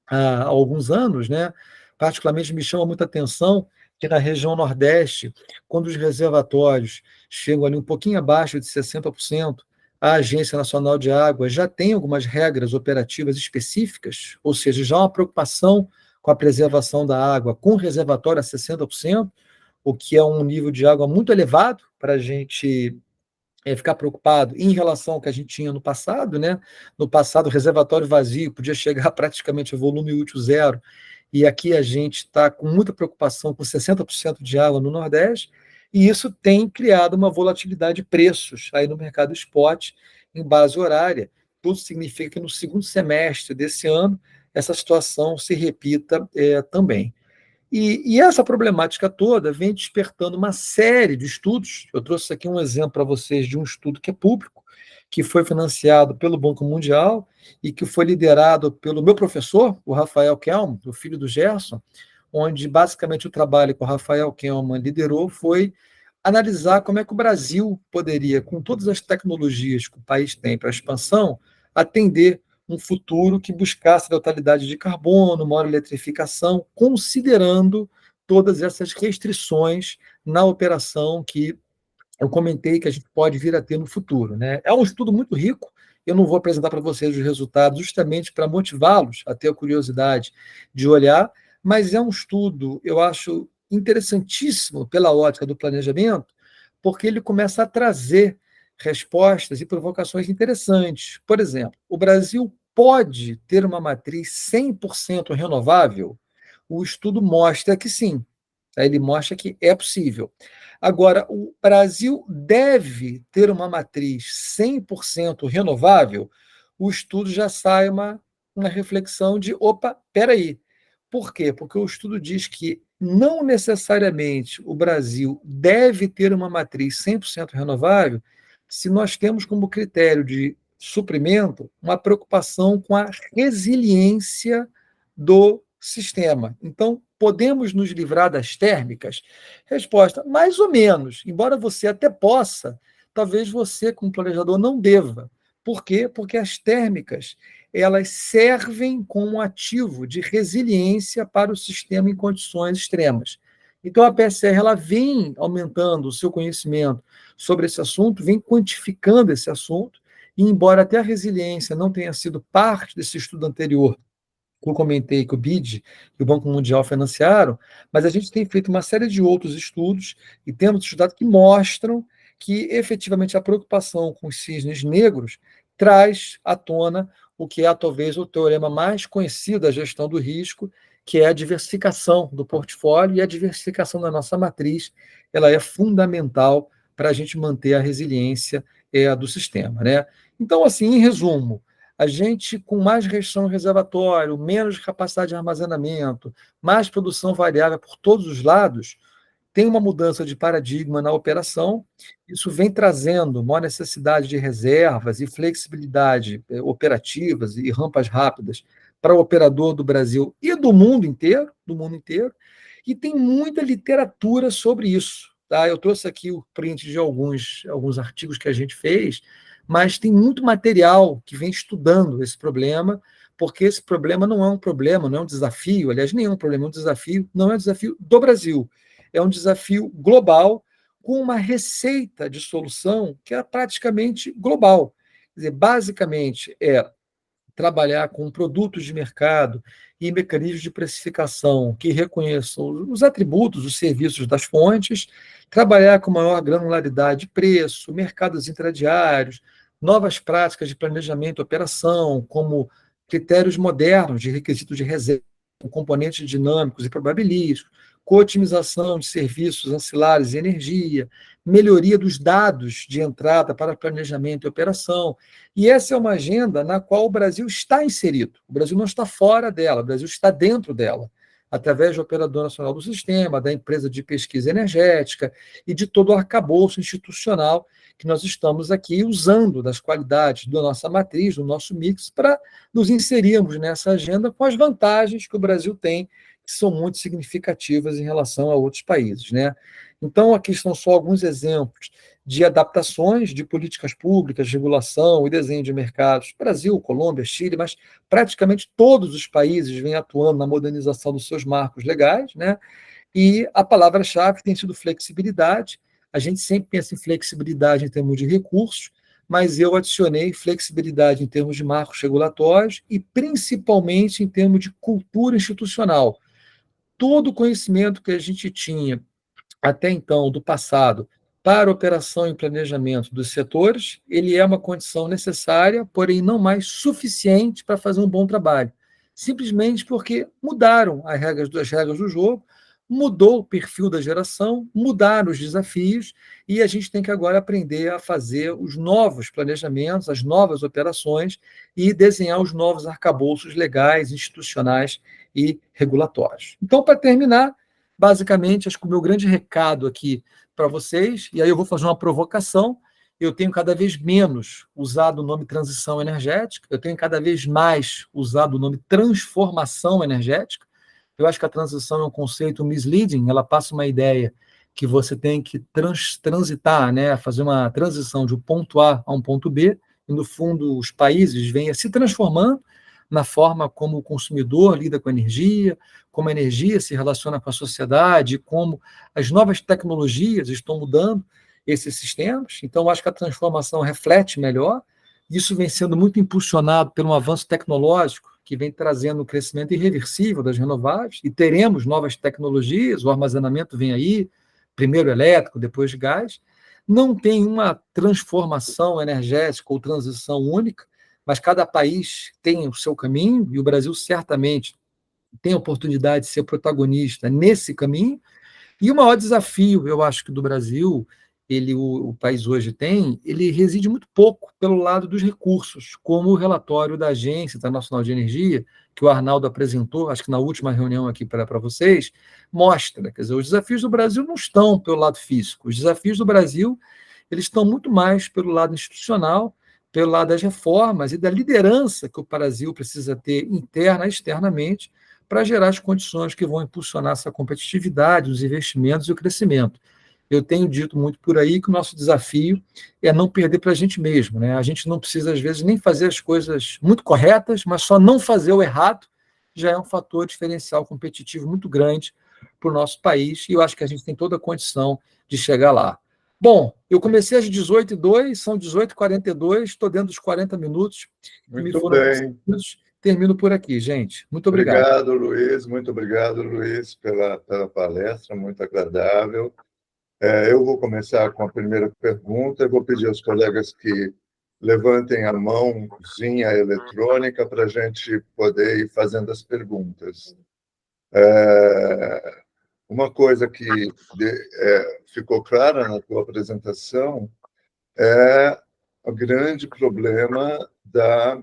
há alguns anos, né? Particularmente me chama muita atenção que na região Nordeste, quando os reservatórios chegam ali um pouquinho abaixo de 60%, a Agência Nacional de Água já tem algumas regras operativas específicas, ou seja, já há uma preocupação com a preservação da água, com reservatório a 60%, o que é um nível de água muito elevado para a gente ficar preocupado em relação ao que a gente tinha no passado, né? No passado, o reservatório vazio podia chegar praticamente a volume útil zero, e aqui a gente está com muita preocupação com 60% de água no Nordeste, e isso tem criado uma volatilidade de preços aí no mercado spot em base horária. Tudo significa que no segundo semestre desse ano, essa situação se repita também. E essa problemática toda vem despertando uma série de estudos. Eu trouxe aqui um exemplo para vocês de um estudo que é público, que foi financiado pelo Banco Mundial e que foi liderado pelo meu professor, o Rafael Kelman, o filho do Gerson, onde basicamente o trabalho que o Rafael Kelman liderou foi analisar como é que o Brasil poderia, com todas as tecnologias que o país tem para a expansão, atender um futuro que buscasse neutralidade de carbono, maior eletrificação, considerando todas essas restrições na operação que eu comentei que a gente pode vir a ter no futuro, né? É um estudo muito rico, eu não vou apresentar para vocês os resultados justamente para motivá-los a ter a curiosidade de olhar, mas é um estudo, eu acho, interessantíssimo pela ótica do planejamento, porque ele começa a trazer respostas e provocações interessantes. Por exemplo, o Brasil pode ter uma matriz 100% renovável? O estudo mostra que sim. Ele mostra que é possível. Agora, o Brasil deve ter uma matriz 100% renovável? O estudo já sai uma reflexão de, opa, peraí. Por quê? Porque o estudo diz que não necessariamente o Brasil deve ter uma matriz 100% renovável se nós temos como critério de suprimento uma preocupação com a resiliência do sistema. Então, podemos nos livrar das térmicas? Resposta: mais ou menos. Embora você até possa, talvez você, como planejador, não deva. Por quê? Porque as térmicas elas servem como ativo de resiliência para o sistema em condições extremas. Então, a PSR ela vem aumentando o seu conhecimento sobre esse assunto, vem quantificando esse assunto, e embora até a resiliência não tenha sido parte desse estudo anterior, que eu comentei que o BID e o Banco Mundial financiaram, mas a gente tem feito uma série de outros estudos e temos estudado que mostram que efetivamente a preocupação com os cisnes negros traz à tona o que é talvez o teorema mais conhecido da gestão do risco, que é a diversificação do portfólio, e a diversificação da nossa matriz ela é fundamental para a gente manter a resiliência do sistema, né? Então, assim, em resumo, a gente, com mais restrição reservatório, menos capacidade de armazenamento, mais produção variável por todos os lados, tem uma mudança de paradigma na operação. Isso vem trazendo maior necessidade de reservas e flexibilidade operativas e rampas rápidas para o operador do Brasil e do mundo inteiro, e tem muita literatura sobre isso. Tá? Eu trouxe aqui o print de alguns artigos que a gente fez, mas tem muito material que vem estudando esse problema, porque esse problema não é um problema, não é um desafio, aliás, nenhum problema é um desafio, não é um desafio do Brasil, é um desafio global, com uma receita de solução que é praticamente global. Quer dizer, basicamente, é trabalhar com produtos de mercado e mecanismos de precificação que reconheçam os atributos, os serviços das fontes, trabalhar com maior granularidade de preço, mercados intradiários, novas práticas de planejamento e operação, como critérios modernos de requisitos de reserva, com componentes dinâmicos e probabilísticos, cootimização de serviços ancilares e energia, melhoria dos dados de entrada para planejamento e operação. E essa é uma agenda na qual o Brasil está inserido. O Brasil não está fora dela, o Brasil está dentro dela, através do Operador Nacional do Sistema, da empresa de pesquisa energética e de todo o arcabouço institucional que nós estamos aqui usando das qualidades da nossa matriz, do nosso mix, para nos inserirmos nessa agenda com as vantagens que o Brasil tem, que são muito significativas em relação a outros países, né? Então, aqui estão só alguns exemplos de adaptações de políticas públicas, regulação e desenho de mercados. Brasil, Colômbia, Chile, mas praticamente todos os países vêm atuando na modernização dos seus marcos legais, né? E a palavra-chave tem sido flexibilidade. A gente sempre pensa em flexibilidade em termos de recursos, mas eu adicionei flexibilidade em termos de marcos regulatórios e principalmente em termos de cultura institucional. Todo o conhecimento que a gente tinha até então, do passado, para operação e planejamento dos setores, ele é uma condição necessária, porém não mais suficiente para fazer um bom trabalho. Simplesmente porque mudaram as regras do jogo, mudou o perfil da geração, mudaram os desafios, e a gente tem que agora aprender a fazer os novos planejamentos, as novas operações e desenhar os novos arcabouços legais, institucionais e regulatórios. Então, para terminar, basicamente, acho que o meu grande recado aqui para vocês, e aí eu vou fazer uma provocação, eu tenho cada vez menos usado o nome transição energética, eu tenho cada vez mais usado o nome transformação energética. Eu acho que a transição é um conceito misleading, ela passa uma ideia que você tem que transitar, né, fazer uma transição de um ponto A a um ponto B, e no fundo os países vêm se transformando na forma como o consumidor lida com a energia, como a energia se relaciona com a sociedade, como as novas tecnologias estão mudando esses sistemas. Então, acho que a transformação reflete melhor. Isso vem sendo muito impulsionado pelo avanço tecnológico, que vem trazendo um crescimento irreversível das renováveis, e teremos novas tecnologias, o armazenamento vem aí, primeiro elétrico, depois de gás. Não tem uma transformação energética ou transição única, mas cada país tem o seu caminho, e o Brasil certamente tem a oportunidade de ser protagonista nesse caminho. E o maior desafio, eu acho que do Brasil, o país hoje tem, ele reside muito pouco pelo lado dos recursos, como o relatório da Agência Internacional de Energia, que o Arnaldo apresentou, acho que na última reunião aqui para vocês, mostra. Quer dizer, os desafios do Brasil não estão pelo lado físico, os desafios do Brasil eles estão muito mais pelo lado institucional, pelo lado das reformas e da liderança que o Brasil precisa ter interna e externamente para gerar as condições que vão impulsionar essa competitividade, os investimentos e o crescimento. Eu tenho dito muito por aí que o nosso desafio é não perder para a gente mesmo, né? A gente não precisa, às vezes, nem fazer as coisas muito corretas, mas só não fazer o errado já é um fator diferencial competitivo muito grande para o nosso país, e eu acho que a gente tem toda a condição de chegar lá. Bom, eu comecei às 18h02, são 18h42, estou dentro dos 40 minutos. Muito bem. Termino por aqui, gente. Muito obrigado. Obrigado, Luiz. Muito obrigado, Luiz, pela palestra, muito agradável. Eu vou começar com a primeira pergunta e vou pedir aos colegas que levantem a mãozinha eletrônica para a gente poder ir fazendo as perguntas. Uma coisa que ficou clara na tua apresentação é o grande problema da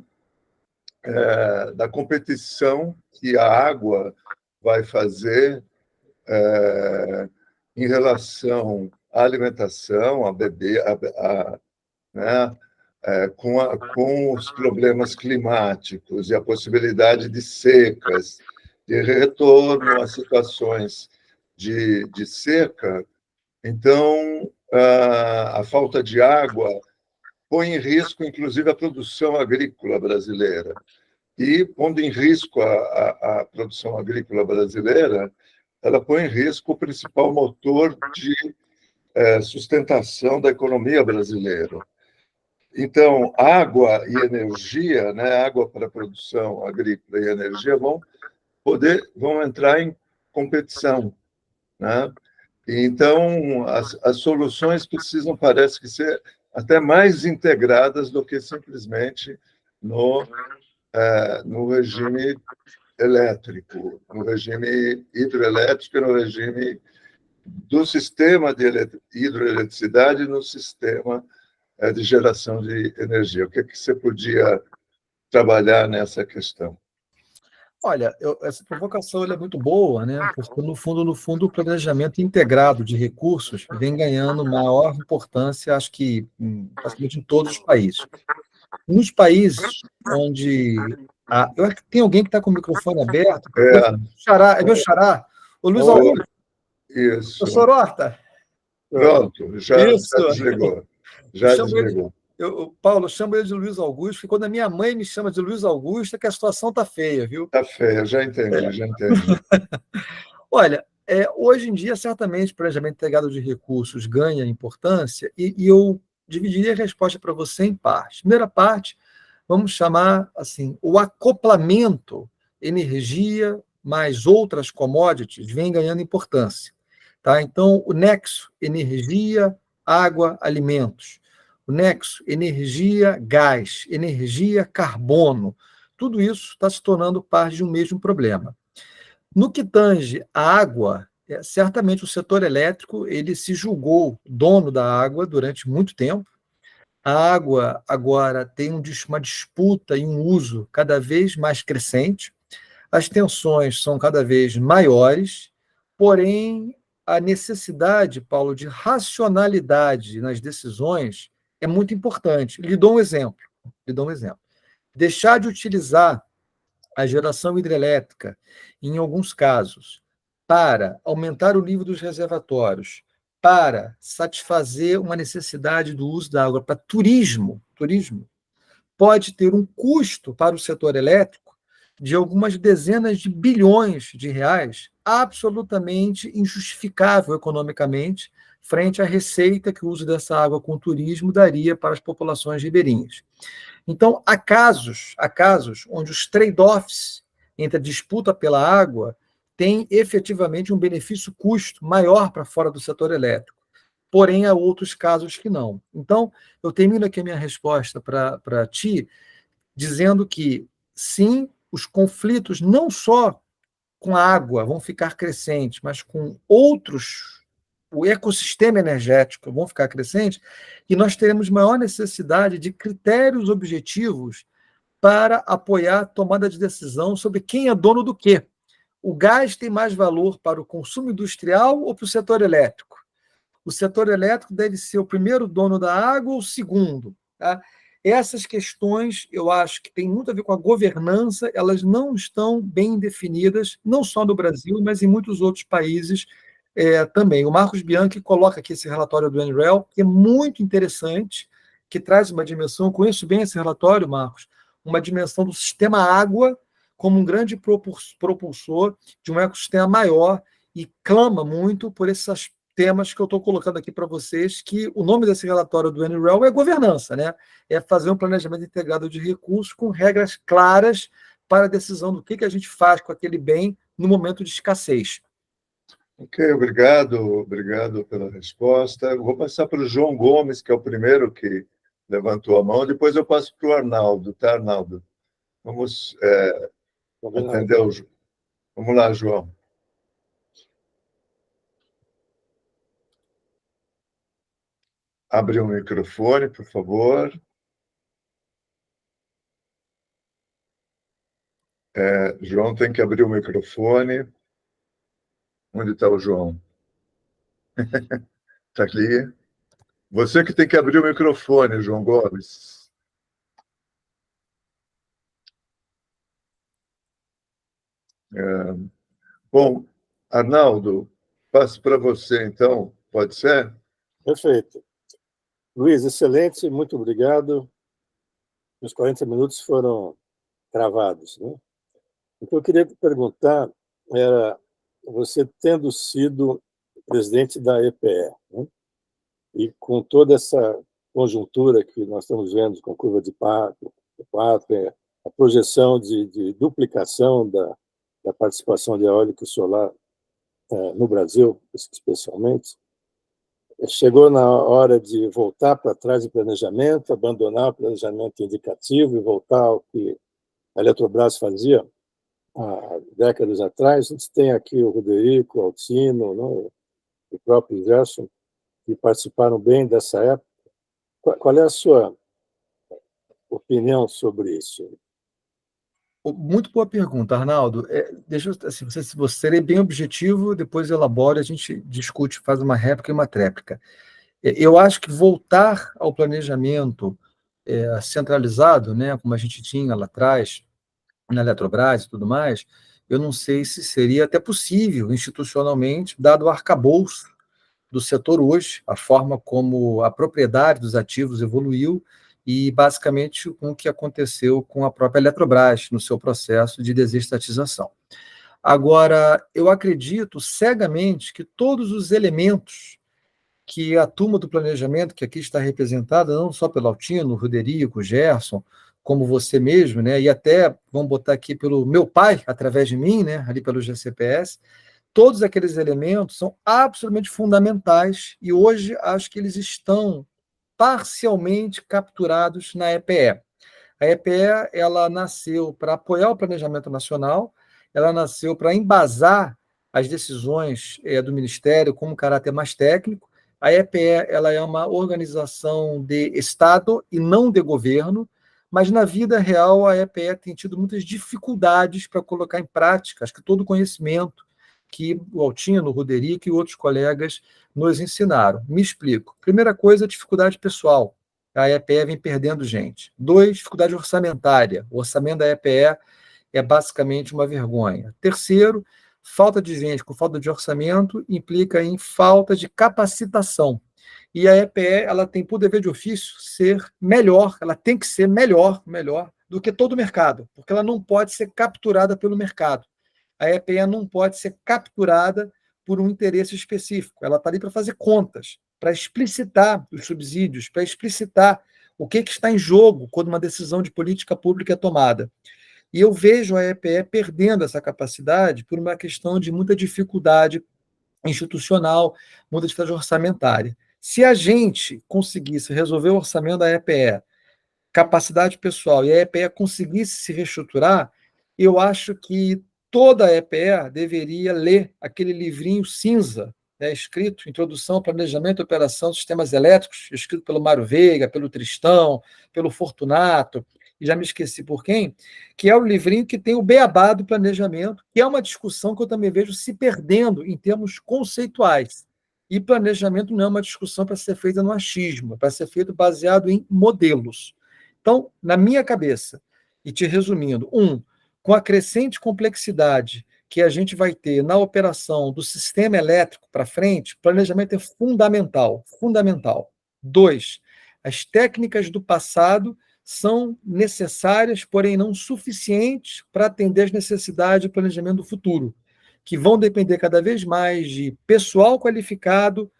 competição que a água vai fazer em relação à alimentação, a beber, né, com os problemas climáticos e a possibilidade de secas, de retorno a situações de seca. Então, a falta de água põe em risco, inclusive, a produção agrícola brasileira. E, pondo em risco a produção agrícola brasileira, ela põe em risco o principal motor de sustentação da economia brasileira. Então, água e energia, né, água para a produção agrícola e energia vão entrar em competição, né? Então, as soluções precisam, parece que, ser até mais integradas do que simplesmente no regime elétrico, no regime hidroelétrico, no regime do sistema de hidroeletricidade e no sistema de geração de energia. O que você podia trabalhar nessa questão? Olha, essa provocação é muito boa, né? Porque, no fundo, o planejamento integrado de recursos vem ganhando maior importância, acho que praticamente em todos os países. Nos países onde... eu acho que tem alguém que está com o microfone aberto. É meu xará. O Luiz Augusto. Isso. Professor Horta. Pronto, já desligou. Já desligou. Paulo, chamo ele de Luiz Augusto, porque quando a minha mãe me chama de Luiz Augusto, é que a situação está feia, viu? Está feia, já entendi. Olha, hoje em dia, certamente, o planejamento integrado de recursos ganha importância, e eu dividiria a resposta para você em partes. Primeira parte, vamos chamar assim, o acoplamento energia mais outras commodities vem ganhando importância. Tá? Então, o nexo energia, água, alimentos. O nexo energia, gás, energia, carbono. Tudo isso está se tornando parte de um mesmo problema. No que tange a água, certamente o setor elétrico ele se julgou dono da água durante muito tempo. A água agora tem uma disputa e um uso cada vez mais crescente. As tensões são cada vez maiores, porém a necessidade, Paulo, de racionalidade nas decisões é muito importante. Lhe dou um exemplo. Deixar de utilizar a geração hidrelétrica, em alguns casos, para aumentar o nível dos reservatórios, para satisfazer uma necessidade do uso da água para turismo, pode ter um custo para o setor elétrico de algumas dezenas de bilhões de reais, absolutamente injustificável economicamente, frente à receita que o uso dessa água com turismo daria para as populações ribeirinhas. Então, há casos onde os trade-offs entre a disputa pela água têm efetivamente um benefício-custo maior para fora do setor elétrico. Porém, há outros casos que não. Então, eu termino aqui a minha resposta para ti, dizendo que, sim, os conflitos não só com a água vão ficar crescentes, mas com outros, o ecossistema energético vão ficar crescentes, e nós teremos maior necessidade de critérios objetivos para apoiar a tomada de decisão sobre quem é dono do quê. O gás tem mais valor para o consumo industrial ou para o setor elétrico? O setor elétrico deve ser o primeiro dono da água ou o segundo? Tá? Essas questões, eu acho que tem muito a ver com a governança, elas não estão bem definidas, não só no Brasil, mas em muitos outros países também. O Marcos Bianchi coloca aqui esse relatório do NREL, que é muito interessante, que traz uma dimensão, eu conheço bem esse relatório, Marcos, uma dimensão do sistema água como um grande propulsor de um ecossistema maior e clama muito por esses temas que eu estou colocando aqui para vocês, que o nome desse relatório do NREL é governança, né? É fazer um planejamento integrado de recursos com regras claras para a decisão do que a gente faz com aquele bem no momento de escassez. Ok, obrigado pela resposta. Eu vou passar para o João Gomes, que é o primeiro que levantou a mão, depois eu passo para o Arnaldo, tá, Arnaldo? Vamos atender o... Vamos lá, João. Abre o microfone, por favor. João tem que abrir o microfone. Onde está o João? Está ali. Você que tem que abrir o microfone, João Gomes. Bom, Arnaldo, passo para você, então. Pode ser? Perfeito. Luiz, excelente, muito obrigado. Os 40 minutos foram cravados, né? O que eu queria perguntar era, você tendo sido presidente da EPE, né? E com toda essa conjuntura que nós estamos vendo, com curva de 4, a projeção de duplicação da participação de eólica e solar no Brasil, especialmente, chegou na hora de voltar para trás do planejamento, abandonar o planejamento indicativo e voltar ao que a Eletrobras fazia há décadas atrás. A gente tem aqui o Roderico, o Altino, né, o próprio Gerson, que participaram bem dessa época. Qual é a sua opinião sobre isso? Muito boa pergunta, Arnaldo. Deixa eu, assim, você ser bem objetivo, depois elabora, a gente discute, faz uma réplica e uma tréplica. Eu acho que voltar ao planejamento centralizado, né, como a gente tinha lá atrás, na Eletrobras e tudo mais, eu não sei se seria até possível institucionalmente, dado o arcabouço do setor hoje, a forma como a propriedade dos ativos evoluiu e, basicamente, com o que aconteceu com a própria Eletrobras no seu processo de desestatização. Agora, eu acredito cegamente que todos os elementos que a turma do planejamento, que aqui está representada, não só pelo Altino, Roderico, Gerson, como você mesmo, né, e até, vamos botar aqui, pelo meu pai, através de mim, né, ali pelo GCPS, todos aqueles elementos são absolutamente fundamentais e hoje acho que eles estão parcialmente capturados na EPE. A EPE, ela nasceu para apoiar o planejamento nacional, ela nasceu para embasar as decisões do Ministério com um caráter mais técnico. A EPE, ela é uma organização de Estado e não de governo, mas na vida real a EPE tem tido muitas dificuldades para colocar em prática, acho que todo o conhecimento que o Altino, o Roderico e outros colegas nos ensinaram. Me explico. Primeira coisa, dificuldade pessoal. A EPE vem perdendo gente. 2, dificuldade orçamentária. O orçamento da EPE é basicamente uma vergonha. Terceiro, falta de gente com falta de orçamento implica em falta de capacitação. E a EPE, ela tem por dever de ofício ser melhor, ela tem que ser melhor do que todo o mercado, porque ela não pode ser capturada pelo mercado. A EPE não pode ser capturada por um interesse específico. Ela está ali para fazer contas, para explicitar os subsídios, para explicitar o que está em jogo quando uma decisão de política pública é tomada. E eu vejo a EPE perdendo essa capacidade por uma questão de muita dificuldade institucional, muita dificuldade orçamentária. Se a gente conseguisse resolver o orçamento da EPE, capacidade pessoal, e a EPE conseguisse se reestruturar, eu acho que toda a EPE deveria ler aquele livrinho cinza, né, escrito Introdução, Planejamento e Operação de Sistemas Elétricos, escrito pelo Mário Veiga, pelo Tristão, pelo Fortunato, e já me esqueci por quem, que é o livrinho que tem o beabá do planejamento, que é uma discussão que eu também vejo se perdendo em termos conceituais. E planejamento não é uma discussão para ser feita no achismo, para ser feito baseado em modelos. Então, na minha cabeça, e te resumindo, com a crescente complexidade que a gente vai ter na operação do sistema elétrico para frente, planejamento é fundamental, fundamental. 2, as técnicas do passado são necessárias, porém não suficientes para atender às necessidades do planejamento do futuro, que vão depender cada vez mais de pessoal qualificado,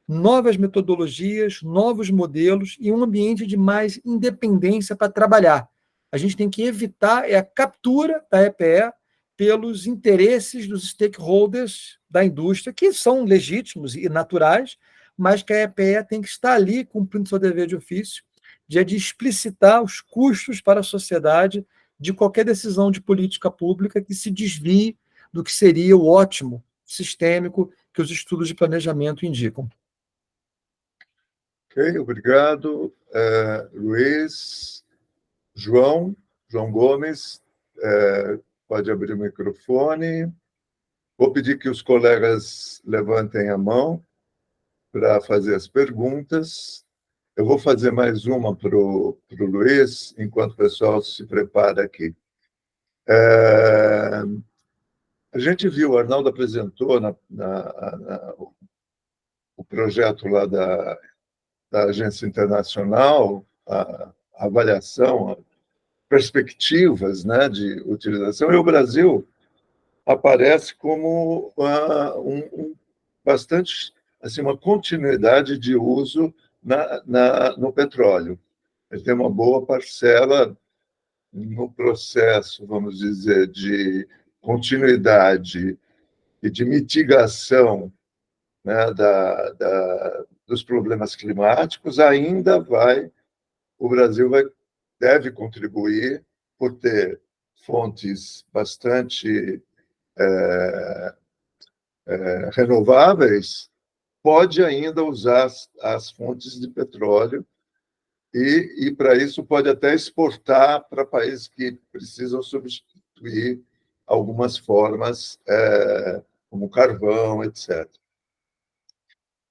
novas metodologias, novos modelos e um ambiente de mais independência para trabalhar. A gente tem que evitar a captura da EPE pelos interesses dos stakeholders da indústria, que são legítimos e naturais, mas que a EPE tem que estar ali cumprindo seu dever de ofício, de explicitar os custos para a sociedade de qualquer decisão de política pública que se desvie do que seria o ótimo sistêmico que os estudos de planejamento indicam. Ok, obrigado. Luiz, João Gomes, pode abrir o microfone. Vou pedir que os colegas levantem a mão para fazer as perguntas. Eu vou fazer mais uma para o Luiz, enquanto o pessoal se prepara aqui. A gente viu, o Arnaldo apresentou o projeto lá da Agência Internacional, a avaliação, perspectivas, né, de utilização, e o Brasil aparece como bastante assim, uma continuidade de uso no petróleo. Ele tem uma boa parcela no processo, vamos dizer, de continuidade e de mitigação, né, dos problemas climáticos. Ainda o Brasil deve contribuir por ter fontes bastante renováveis, pode ainda usar as fontes de petróleo e para isso, pode até exportar para países que precisam substituir algumas formas, como carvão, etc.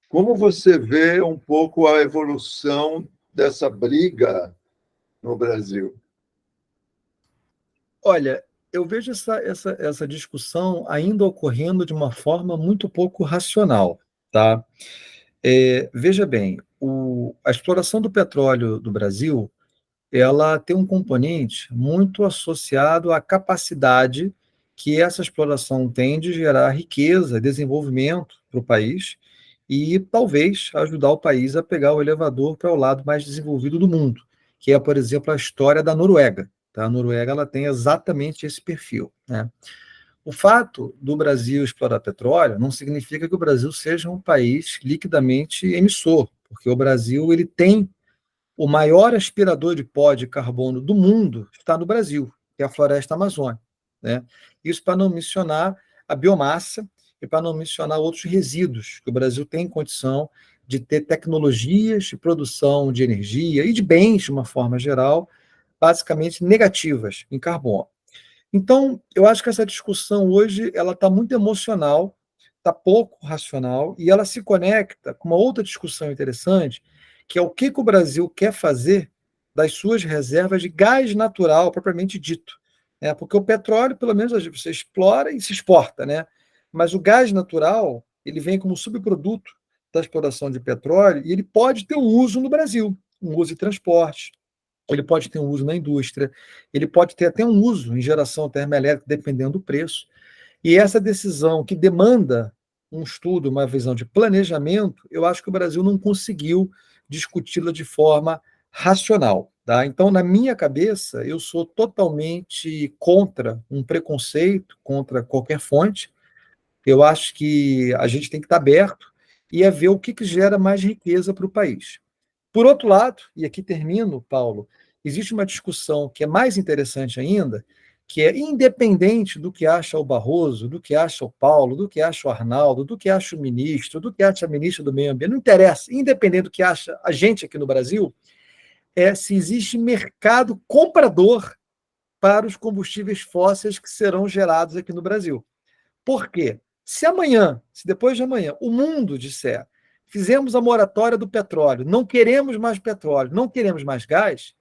Como você vê um pouco a evolução dessa briga no Brasil? Olha, eu vejo essa discussão ainda ocorrendo de uma forma muito pouco racional, tá? Veja bem, a exploração do petróleo do Brasil, ela tem um componente muito associado à capacidade que essa exploração tem de gerar riqueza, desenvolvimento para o país, e talvez ajudar o país a pegar o elevador para o lado mais desenvolvido do mundo, que é, por exemplo, a história da Noruega. Tá? A Noruega ela tem exatamente esse perfil, né? O fato do Brasil explorar petróleo não significa que o Brasil seja um país liquidamente emissor, porque o Brasil ele tem o maior aspirador de pó de carbono do mundo está no Brasil, que é a floresta amazônica, né? Isso para não mencionar a biomassa e para não mencionar outros resíduos, que o Brasil tem condição de ter tecnologias de produção de energia e de bens, de uma forma geral, basicamente negativas em carbono. Então, eu acho que essa discussão hoje ela está muito emocional, está pouco racional, e ela se conecta com uma outra discussão interessante, que é o que o Brasil quer fazer das suas reservas de gás natural, propriamente dito. Né? Porque o petróleo, pelo menos, você explora e se exporta, né? Mas o gás natural, ele vem como subproduto da exploração de petróleo e ele pode ter um uso no Brasil, um uso em transporte, ele pode ter um uso na indústria, ele pode ter até um uso em geração termoelétrica, dependendo do preço. E essa decisão que demanda um estudo, uma visão de planejamento, eu acho que o Brasil não conseguiu discuti-la de forma racional. Tá? Então, na minha cabeça, eu sou totalmente contra um preconceito, contra qualquer fonte. Eu acho que a gente tem que estar aberto e é ver o que gera mais riqueza para o país. Por outro lado, e aqui termino, Paulo, existe uma discussão que é mais interessante ainda, que é independente do que acha o Barroso, do que acha o Paulo, do que acha o Arnaldo, do que acha o ministro, do que acha a ministra do Meio Ambiente, não interessa, independente do que acha a gente aqui no Brasil, é se existe mercado comprador para os combustíveis fósseis que serão gerados aqui no Brasil. Por quê? Se amanhã, se depois de amanhã, o mundo disser fizemos a moratória do petróleo, não queremos mais petróleo, não queremos mais gás,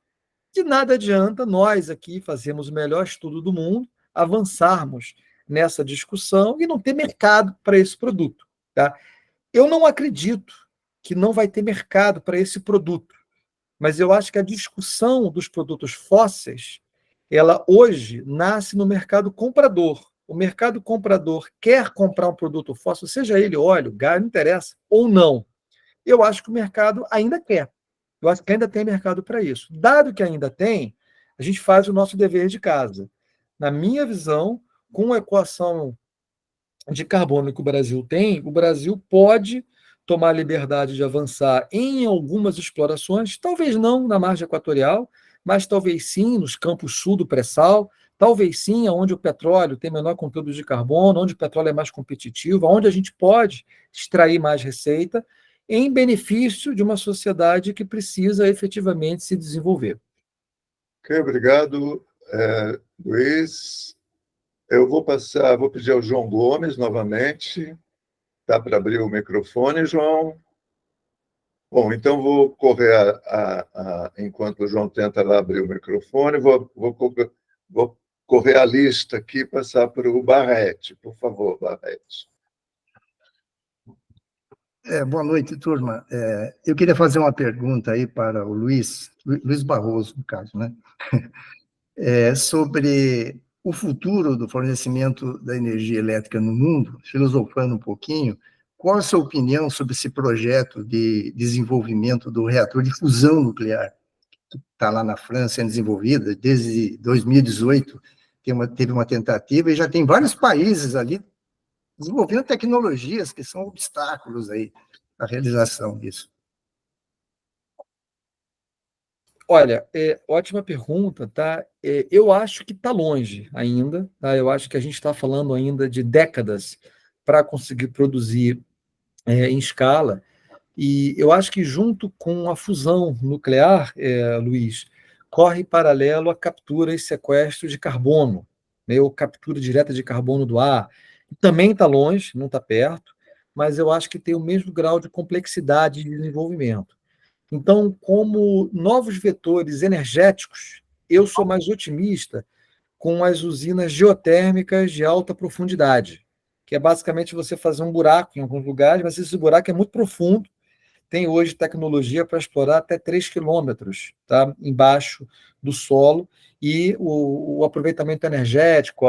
de nada adianta nós aqui fazermos o melhor estudo do mundo, avançarmos nessa discussão e não ter mercado para esse produto. Tá? Eu não acredito que não vai ter mercado para esse produto, mas eu acho que a discussão dos produtos fósseis, ela hoje nasce no mercado comprador. O mercado comprador quer comprar um produto fóssil, seja ele óleo, gás, não interessa, ou não. Eu acho que o mercado ainda quer. Eu acho que ainda tem mercado para isso. Dado que ainda tem, a gente faz o nosso dever de casa. Na minha visão, com a equação de carbono que o Brasil tem, o Brasil pode tomar a liberdade de avançar em algumas explorações, talvez não na margem equatorial, mas talvez sim nos campos sul do pré-sal, talvez sim onde o petróleo tem menor conteúdo de carbono, onde o petróleo é mais competitivo, onde a gente pode extrair mais receita, em benefício de uma sociedade que precisa efetivamente se desenvolver. Ok, obrigado, Luiz. Eu vou pedir ao João Gomes novamente. Dá para abrir o microfone, João? Bom, então vou correr enquanto o João tenta lá abrir o microfone, vou correr a lista aqui e passar para o Barrete. Por favor, Barrete. Boa noite, turma. Eu queria fazer uma pergunta aí para o Luiz Barroso, no caso, né? Sobre o futuro do fornecimento da energia elétrica no mundo, filosofando um pouquinho, qual a sua opinião sobre esse projeto de desenvolvimento do reator de fusão nuclear, que está lá na França sendo desenvolvida desde 2018, teve uma tentativa, e já tem vários países ali desenvolvendo tecnologias que são obstáculos aí à realização disso. Olha, ótima pergunta, tá? Eu acho que está longe ainda, tá? Eu acho que a gente está falando ainda de décadas para conseguir produzir em escala, e eu acho que junto com a fusão nuclear, Luiz, corre paralelo a captura e sequestro de carbono, né? Ou captura direta de carbono do ar. Também está longe, não está perto, mas eu acho que tem o mesmo grau de complexidade de desenvolvimento. Então, como novos vetores energéticos, eu sou mais otimista com as usinas geotérmicas de alta profundidade, que é basicamente você fazer um buraco em alguns lugares, mas esse buraco é muito profundo. Tem hoje tecnologia para explorar até 3 quilômetros, tá, embaixo do solo, e o aproveitamento energético,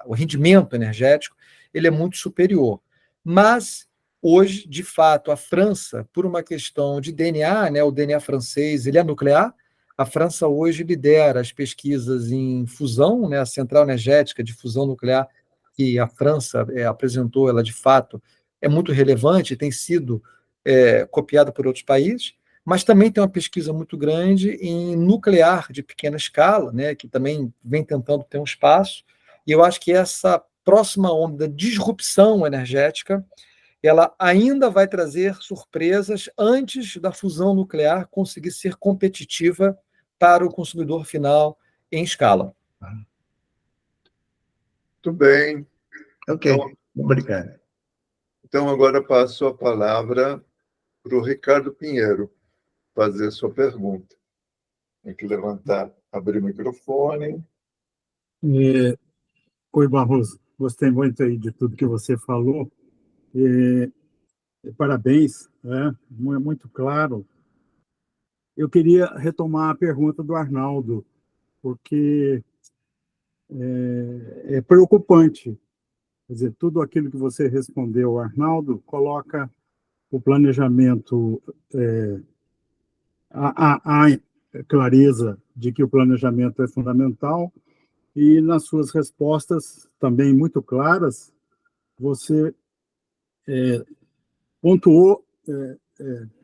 o rendimento energético, ele é muito superior. Mas Hoje, de fato, a França, por uma questão de DNA, né, o DNA francês ele é nuclear, a França hoje lidera as pesquisas em fusão, né, a central energética de fusão nuclear que a França apresentou, ela de fato é muito relevante, tem sido copiada por outros países, mas também tem uma pesquisa muito grande em nuclear de pequena escala, né, que também vem tentando ter um espaço, e eu acho que essa próxima onda de disrupção energética ela ainda vai trazer surpresas antes da fusão nuclear conseguir ser competitiva para o consumidor final em escala. Muito bem. Ok, obrigado. Então, agora passo a palavra para o Ricardo Pinheiro fazer sua pergunta. Tem que levantar, abrir o microfone. Oi, Barroso. Gostei muito aí de tudo que você falou. Parabéns, é muito claro. Eu queria retomar a pergunta do Arnaldo, porque é preocupante. Quer dizer, tudo aquilo que você respondeu, Arnaldo, coloca o planejamento, a clareza de que o planejamento é fundamental, e nas suas respostas, também muito claras, você pontuou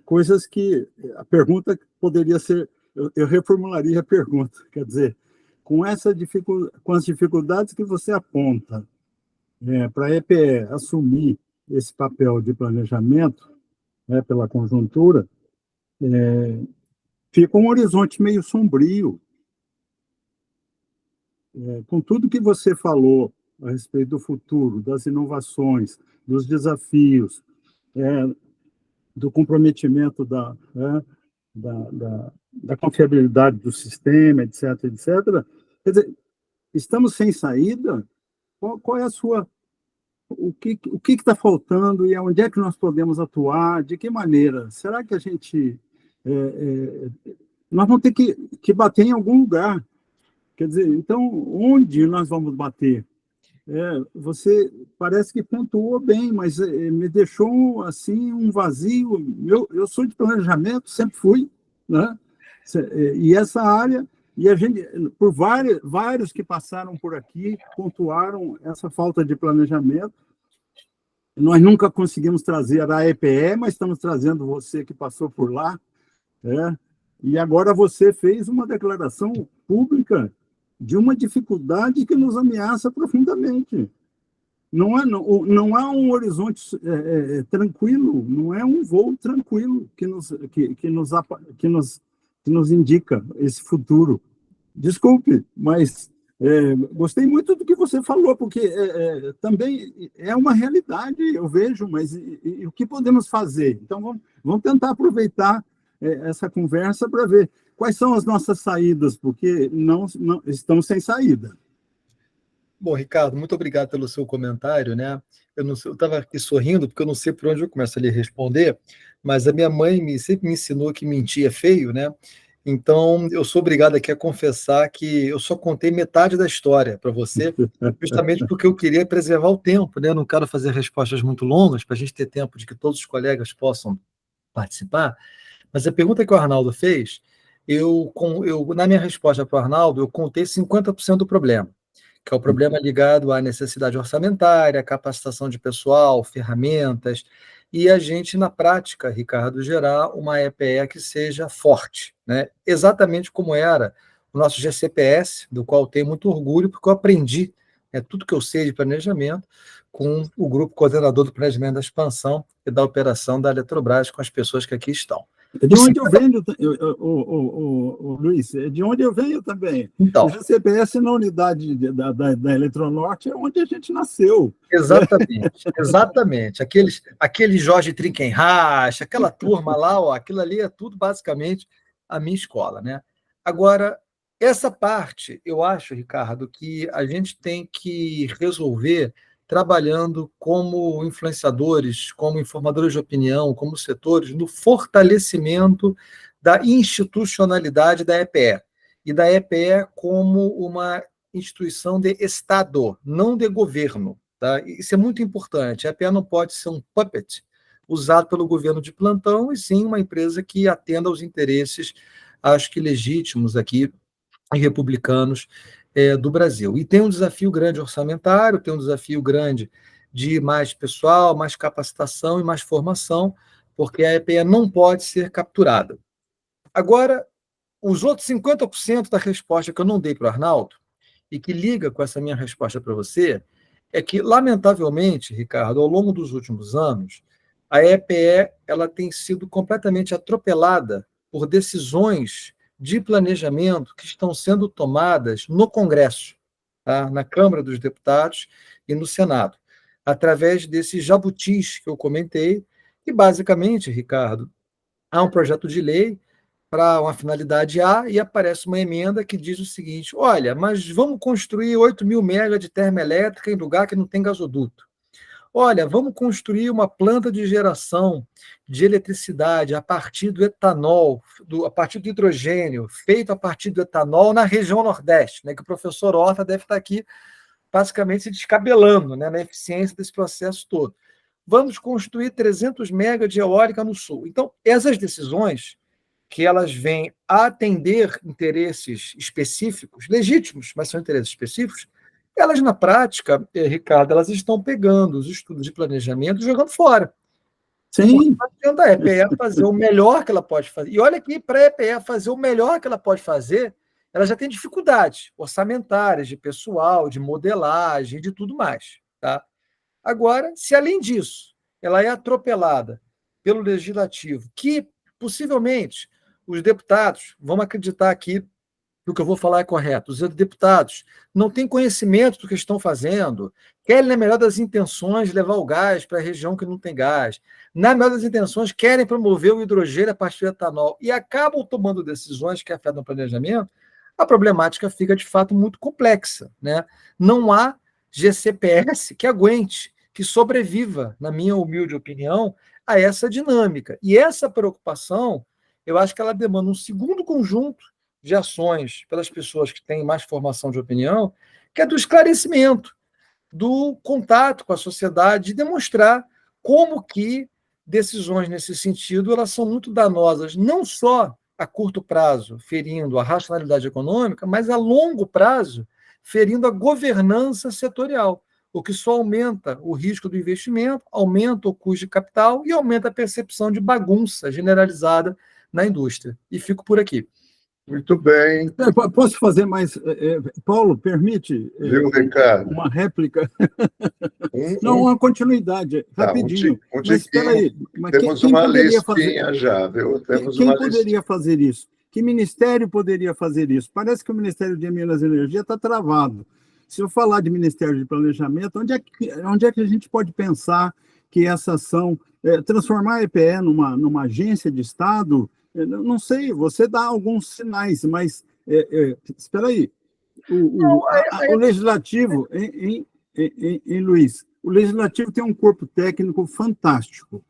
coisas que a pergunta poderia ser, eu reformularia a pergunta, quer dizer, com as dificuldades que você aponta para a EPE assumir esse papel de planejamento, pela conjuntura, fica um horizonte meio sombrio. Com tudo que você falou a respeito do futuro, das inovações, dos desafios, do comprometimento da confiabilidade do sistema, etc., etc. Quer dizer, estamos sem saída? Qual é a sua... O que está faltando e onde é que nós podemos atuar? De que maneira? Será que a gente... nós vamos ter que bater em algum lugar. Quer dizer, então, onde nós vamos bater? Você parece que pontuou bem, mas me deixou assim um vazio. Eu sou de planejamento, sempre fui, né? E essa área, e a gente, por vários que passaram por aqui, pontuaram essa falta de planejamento. Nós nunca conseguimos trazer a EPE, mas estamos trazendo você que passou por lá, e agora você fez uma declaração pública de uma dificuldade que nos ameaça profundamente. Não há um horizonte tranquilo, não é um voo tranquilo que nos indica esse futuro. Desculpe, mas gostei muito do que você falou, porque também é uma realidade, eu vejo, mas e o que podemos fazer? Então, vamos tentar aproveitar essa conversa para ver quais são as nossas saídas, porque não estamos sem saída. Bom, Ricardo, muito obrigado pelo seu comentário, né? Eu estava aqui sorrindo, porque eu não sei por onde eu começo a lhe responder, mas a minha mãe sempre me ensinou que mentir é feio, né? Então, eu sou obrigado aqui a confessar que eu só contei metade da história para você, justamente porque eu queria preservar o tempo, né? Eu não quero fazer respostas muito longas, para a gente ter tempo de que todos os colegas possam participar. Mas a pergunta que o Arnaldo fez, na minha resposta para o Arnaldo, eu contei 50% do problema, que é o problema ligado à necessidade orçamentária, capacitação de pessoal, ferramentas, e a gente, na prática, Ricardo, gerar uma EPE que seja forte, né? Exatamente como era o nosso GCPS, do qual eu tenho muito orgulho, porque eu aprendi tudo que eu sei de planejamento com o grupo coordenador do planejamento da expansão e da operação da Eletrobras, com as pessoas que aqui estão. De onde eu venho, Luiz, de onde eu venho também. Então, o GCPS na unidade da Eletronorte é onde a gente nasceu. Exatamente. Aquele Jorge Trinkenreich, aquela turma lá, aquilo ali é tudo basicamente a minha escola, né? Agora, essa parte, eu acho, Ricardo, que a gente tem que resolver trabalhando como influenciadores, como informadores de opinião, como setores, no fortalecimento da institucionalidade da EPE. E da EPE como uma instituição de Estado, não de governo. Tá? Isso é muito importante. A EPE não pode ser um puppet usado pelo governo de plantão, e sim uma empresa que atenda aos interesses, acho que legítimos aqui, e republicanos do Brasil. E tem um desafio grande orçamentário, tem um desafio grande de mais pessoal, mais capacitação e mais formação, porque a EPE não pode ser capturada. Agora, os outros 50% da resposta que eu não dei para o Arnaldo, e que liga com essa minha resposta para você, é que, lamentavelmente, Ricardo, ao longo dos últimos anos, a EPE ela tem sido completamente atropelada por decisões de planejamento que estão sendo tomadas no Congresso, tá? Na Câmara dos Deputados e no Senado, através desses jabutis que eu comentei, e, basicamente, Ricardo, há um projeto de lei para uma finalidade A e aparece uma emenda que diz o seguinte: olha, mas vamos construir 8.000 megas de termoelétrica em lugar que não tem gasoduto. Olha, vamos construir uma planta de geração de eletricidade a partir do etanol, a partir do hidrogênio, feito a partir do etanol na região Nordeste, né, que o professor Horta deve estar aqui basicamente se descabelando, né, na eficiência desse processo todo. Vamos construir 300 megas de eólica no Sul. Então, essas decisões que elas vêm a atender interesses específicos, legítimos, mas são interesses específicos, elas, na prática, Ricardo, elas estão pegando os estudos de planejamento e jogando fora. Sim. Tendo a EPE fazer o melhor que ela pode fazer. E olha que para a EPE fazer o melhor que ela pode fazer, ela já tem dificuldades orçamentárias, de pessoal, de modelagem, de tudo mais. Tá? Agora, se além disso, ela é atropelada pelo Legislativo, que possivelmente os deputados, vamos acreditar aqui que o que eu vou falar é correto, os deputados não têm conhecimento do que estão fazendo, querem, na melhor das intenções, levar o gás para a região que não tem gás, na melhor das intenções, querem promover o hidrogênio a partir do etanol e acabam tomando decisões que afetam o planejamento, a problemática fica, de fato, muito complexa. Né? Não há GCPS que aguente, que sobreviva, na minha humilde opinião, a essa dinâmica. E essa preocupação, eu acho que ela demanda um segundo conjunto de ações pelas pessoas que têm mais formação de opinião, que é do esclarecimento, do contato com a sociedade, de demonstrar como que decisões nesse sentido elas são muito danosas, não só a curto prazo, ferindo a racionalidade econômica, mas a longo prazo, ferindo a governança setorial, o que só aumenta o risco do investimento, aumenta o custo de capital e aumenta a percepção de bagunça generalizada na indústria. E fico por aqui. Muito bem. Posso fazer mais? Paulo, permite Viu, Ricardo? uma réplica? Não, uma continuidade, rapidinho. Mas espera aí. Temos uma listinha já, viu? Quem poderia fazer isso? Que ministério poderia fazer isso? Parece que o Ministério de Minas e Energia está travado. Se eu falar de Ministério de Planejamento, onde é que a gente pode pensar que essa ação, transformar a EPE numa agência de Estado? Não sei, você dá alguns sinais, mas espera aí. O Legislativo, Luiz, o Legislativo tem um corpo técnico fantástico.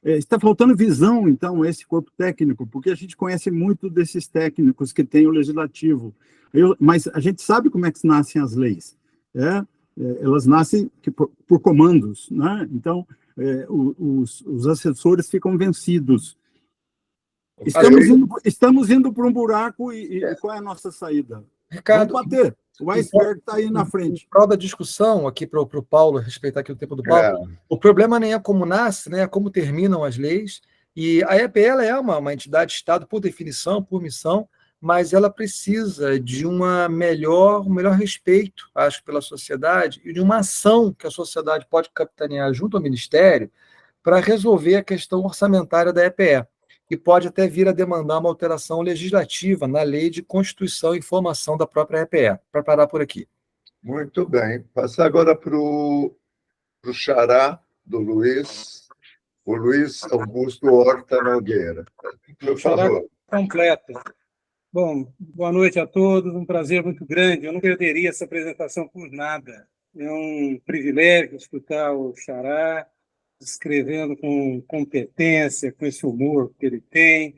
Está faltando visão, então, a esse corpo técnico, porque a gente conhece muito desses técnicos que tem o Legislativo. Mas a gente sabe como é que nascem as leis. Elas nascem por comandos, né? Então, os assessores ficam vencidos. Estamos indo para um buraco e qual é a nossa saída? Ricardo, vamos bater. O iceberg está aí na frente. Em prol da discussão, aqui para o Paulo, respeitar aqui o tempo do Paulo, o problema nem é como nasce, né, é como terminam as leis, e a EPE ela é uma entidade de Estado por definição, por missão, mas ela precisa de um melhor respeito, acho, pela sociedade, e de uma ação que a sociedade pode capitanear junto ao Ministério para resolver a questão orçamentária da EPE. E pode até vir a demandar uma alteração legislativa na lei de constituição e formação da própria EPE. Para parar por aqui. Muito bem. Passar agora para o xará do Luiz, o Luiz Augusto Horta Nogueira. Por favor. Completo. Bom, boa noite a todos, um prazer muito grande. Eu não perderia essa apresentação por nada. É um privilégio escutar o xará, escrevendo com competência, com esse humor que ele tem.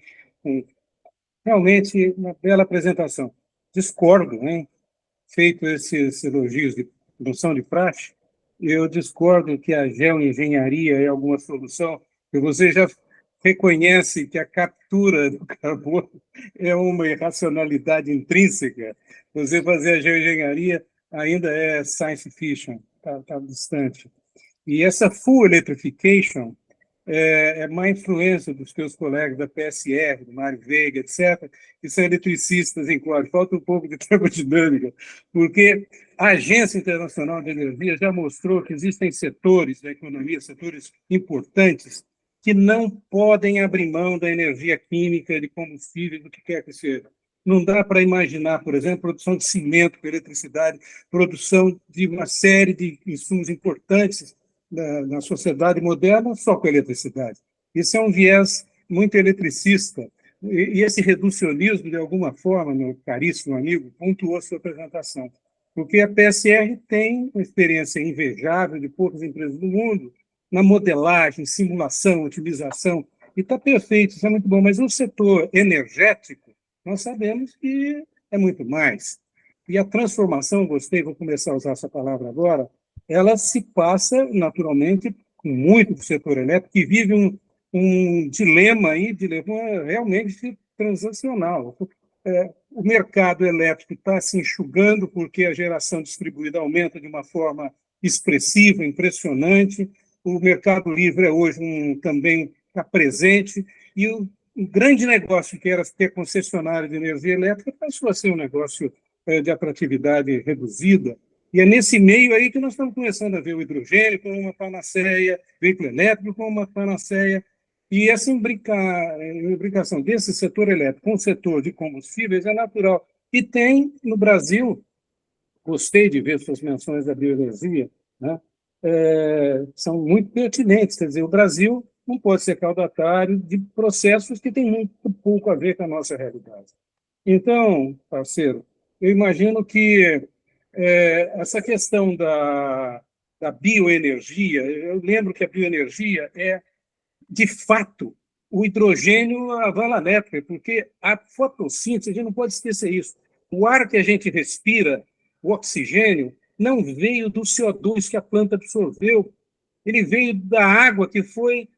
Realmente, uma bela apresentação. Discordo, hein? Feito esses elogios de não são de praxe, eu discordo que a geoengenharia é alguma solução Você já reconhece que a captura do carbono é uma irracionalidade intrínseca. Você fazer a geoengenharia ainda é science fiction, está distante. E essa full electrification é má influência dos teus colegas da PSR, do Mário Veiga, etc., que são eletricistas em código. Falta um pouco de termodinâmica, porque a Agência Internacional de Energia já mostrou que existem setores da economia, setores importantes, que não podem abrir mão da energia química, de combustível, do que quer que seja. Não dá para imaginar, por exemplo, produção de cimento com eletricidade, produção de uma série de insumos importantes na sociedade moderna só com eletricidade. Isso é um viés muito eletricista. E esse reducionismo, de alguma forma, meu caríssimo amigo, pontuou a sua apresentação. Porque a PSR tem uma experiência invejável de poucas empresas do mundo na modelagem, simulação, otimização, e está perfeito, isso é muito bom. Mas o setor energético, nós sabemos que é muito mais. E a transformação, gostei, vou começar a usar essa palavra agora, ela se passa, naturalmente, com muito do setor elétrico, que vive um dilema aí, realmente transacional. O mercado elétrico está se enxugando porque a geração distribuída aumenta de uma forma expressiva, impressionante. O mercado livre é hoje também está presente, e o grande negócio que era ter concessionária de energia elétrica passou a ser um negócio de atratividade reduzida. E é nesse meio aí que nós estamos começando a ver o hidrogênio como uma panaceia, veículo elétrico como uma panaceia, e essa imbricação desse setor elétrico com o setor de combustíveis é natural. E tem, no Brasil, gostei de ver suas menções da bioenergia, né? São muito pertinentes, quer dizer, o Brasil não pode ser caudatário de processos que têm muito pouco a ver com a nossa realidade. Então, parceiro, eu imagino que essa questão da bioenergia, eu lembro que a bioenergia é, de fato, o hidrogênio à vala elétrica, porque a fotossíntese, a gente não pode esquecer isso. O ar que a gente respira, o oxigênio, não veio do CO2 que a planta absorveu, ele veio da água que foi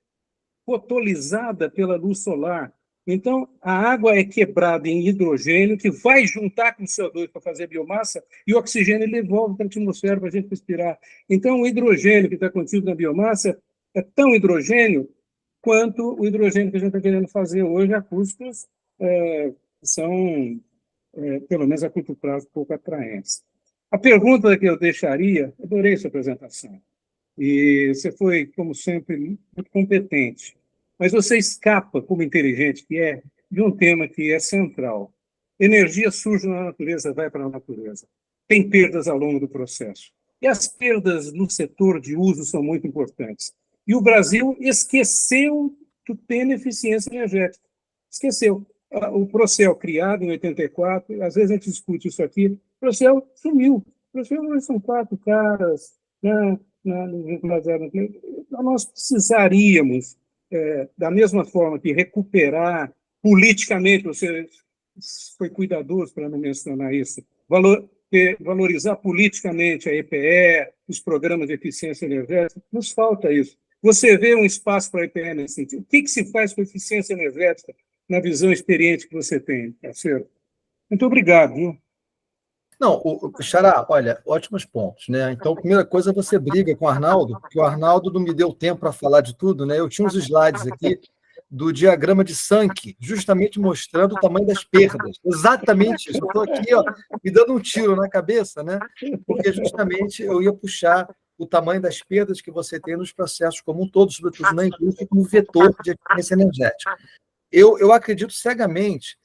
fotolizada pela luz solar. Então, a água é quebrada em hidrogênio, que vai juntar com o CO2 para fazer biomassa, e o oxigênio ele devolve para a atmosfera para a gente respirar. Então, o hidrogênio que está contido na biomassa é tão hidrogênio quanto o hidrogênio que a gente está querendo fazer hoje a custos são, pelo menos a curto prazo, pouco atraentes. A pergunta que eu deixaria, adorei sua apresentação, e você foi, como sempre, muito competente, mas você escapa, como inteligente que é, de um tema que é central. Energia surge na natureza, vai para a natureza. Tem perdas ao longo do processo. E as perdas no setor de uso são muito importantes. E o Brasil esqueceu do tema eficiência energética. Esqueceu. O Procel, criado em 84, às vezes a gente discute isso aqui, o Procel sumiu. O Procel hoje são 4 caras, nós precisaríamos, da mesma forma que recuperar politicamente, você foi cuidadoso para não mencionar isso, valorizar politicamente a EPE, os programas de eficiência energética, nos falta isso. Você vê um espaço para a EPE nesse sentido? O que se faz com a eficiência energética na visão experiente que você tem, parceiro? Muito obrigado, viu? Não, Xará, olha, ótimos pontos, né? Então, primeira coisa, você briga com o Arnaldo, porque o Arnaldo não me deu tempo para falar de tudo, né? Eu tinha uns slides aqui do diagrama de Sankey, justamente mostrando o tamanho das perdas. Exatamente isso. Eu estou aqui, ó, me dando um tiro na cabeça, né? Porque justamente eu ia puxar o tamanho das perdas que você tem nos processos como um todo, sobretudo na indústria, como vetor de eficiência energética. Eu acredito cegamente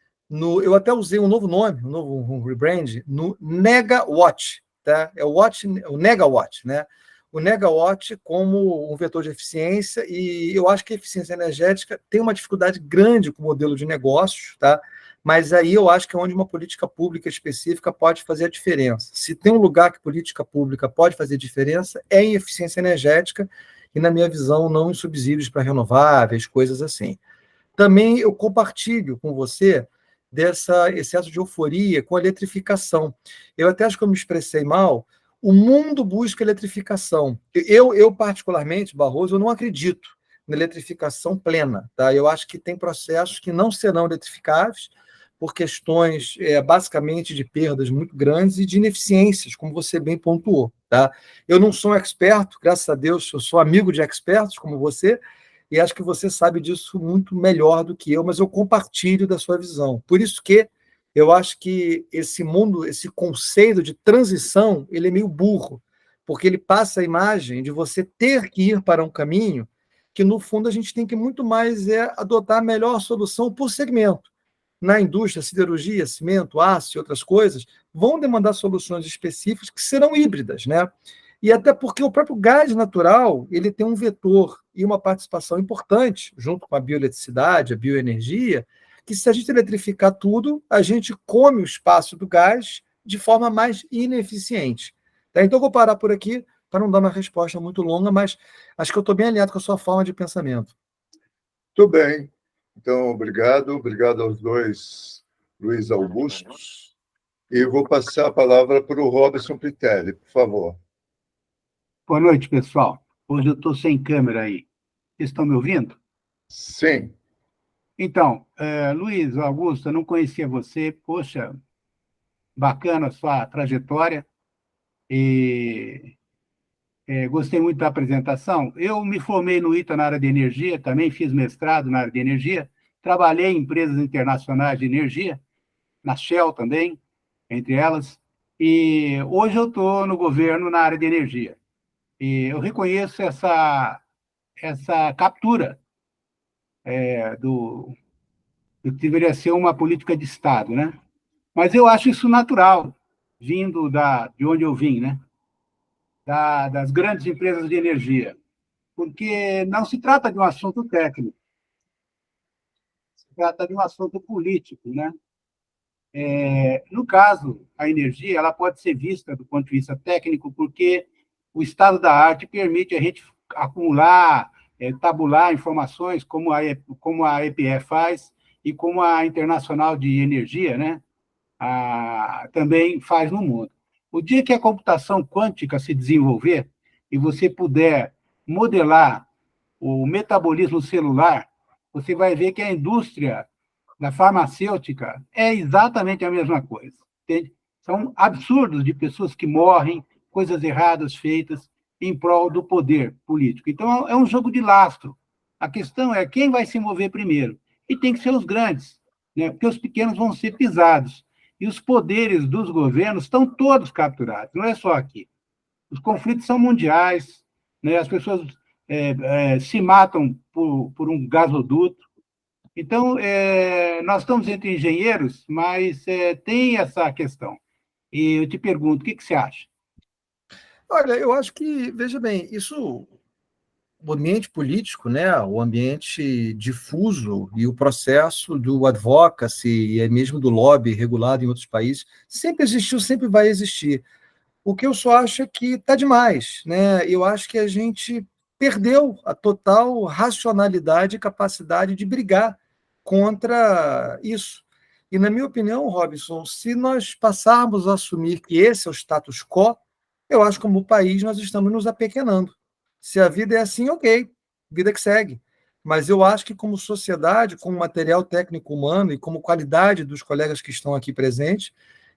eu até usei um novo nome, um novo rebrand, no Negawatt, tá? É o Negawatt, né? O Negawatt como um vetor de eficiência, e eu acho que a eficiência energética tem uma dificuldade grande com o modelo de negócios, tá? Mas aí eu acho que é onde uma política pública específica pode fazer a diferença. Se tem um lugar que política pública pode fazer diferença, é em eficiência energética, e, na minha visão, não em subsídios para renováveis, coisas assim. Também eu compartilho com você desse excesso de euforia com a eletrificação. Eu até acho que eu me expressei mal. O mundo busca eletrificação. Eu particularmente, Barroso, eu não acredito na eletrificação plena. Tá? Eu acho que tem processos que não serão eletrificáveis por questões, basicamente, de perdas muito grandes e de ineficiências, como você bem pontuou. Tá? Eu não sou um expert, graças a Deus, eu sou amigo de expertos como você, e acho que você sabe disso muito melhor do que eu, mas eu compartilho da sua visão. Por isso que eu acho que esse mundo, esse conceito de transição, ele é meio burro, porque ele passa a imagem de você ter que ir para um caminho que, no fundo, a gente tem que muito mais adotar a melhor solução por segmento. Na indústria, siderurgia, cimento, aço e outras coisas, vão demandar soluções específicas que serão híbridas, né? E até porque o próprio gás natural, ele tem um vetor e uma participação importante, junto com a bioeletricidade, a bioenergia, que se a gente eletrificar tudo, a gente come o espaço do gás de forma mais ineficiente. Tá? Então, eu vou parar por aqui para não dar uma resposta muito longa, mas acho que eu estou bem alinhado com a sua forma de pensamento. Tudo bem. Então, obrigado aos dois Luiz Augustos. E vou passar a palavra para o Robson Pitelli, por favor. Boa noite, pessoal. Hoje eu estou sem câmera aí. Vocês estão me ouvindo? Sim. Então, Luiz Augusto, eu não conhecia você. Poxa, bacana a sua trajetória. E gostei muito da apresentação. Eu me formei no ITA na área de energia, também fiz mestrado na área de energia. Trabalhei em empresas internacionais de energia, na Shell também, entre elas. E hoje eu estou no governo na área de energia. E eu reconheço essa captura do que deveria ser uma política de Estado, né? Mas eu acho isso natural, vindo de onde eu vim, né? Das grandes empresas de energia, porque não se trata de um assunto técnico, se trata de um assunto político, né? No caso, a energia ela pode ser vista do ponto de vista técnico, porque o estado da arte permite a gente acumular, tabular informações, como a EPE faz e como a Internacional de Energia, né, também faz no mundo. O dia que a computação quântica se desenvolver e você puder modelar o metabolismo celular, você vai ver que a indústria da farmacêutica é exatamente a mesma coisa. Entende? São absurdos de pessoas que morrem, coisas erradas feitas em prol do poder político. Então, é um jogo de lastro. A questão é quem vai se mover primeiro. E tem que ser os grandes, né? Porque os pequenos vão ser pisados. E os poderes dos governos estão todos capturados, não é só aqui. Os conflitos são mundiais, né? As pessoas se matam por um gasoduto. Então, nós estamos entre engenheiros, mas tem essa questão. E eu te pergunto, o que você acha? Olha, eu acho que, veja bem, isso, o ambiente político, né, o ambiente difuso e o processo do advocacy e mesmo do lobby regulado em outros países sempre existiu, sempre vai existir. O que eu só acho é que está demais, né? Eu acho que a gente perdeu a total racionalidade e capacidade de brigar contra isso. E, na minha opinião, Robson, se nós passarmos a assumir que esse é o status quo, eu acho que, como país, nós estamos nos apequenando. Se a vida é assim, ok, vida que segue. Mas eu acho que, como sociedade, como material técnico humano e como qualidade dos colegas que estão aqui presentes,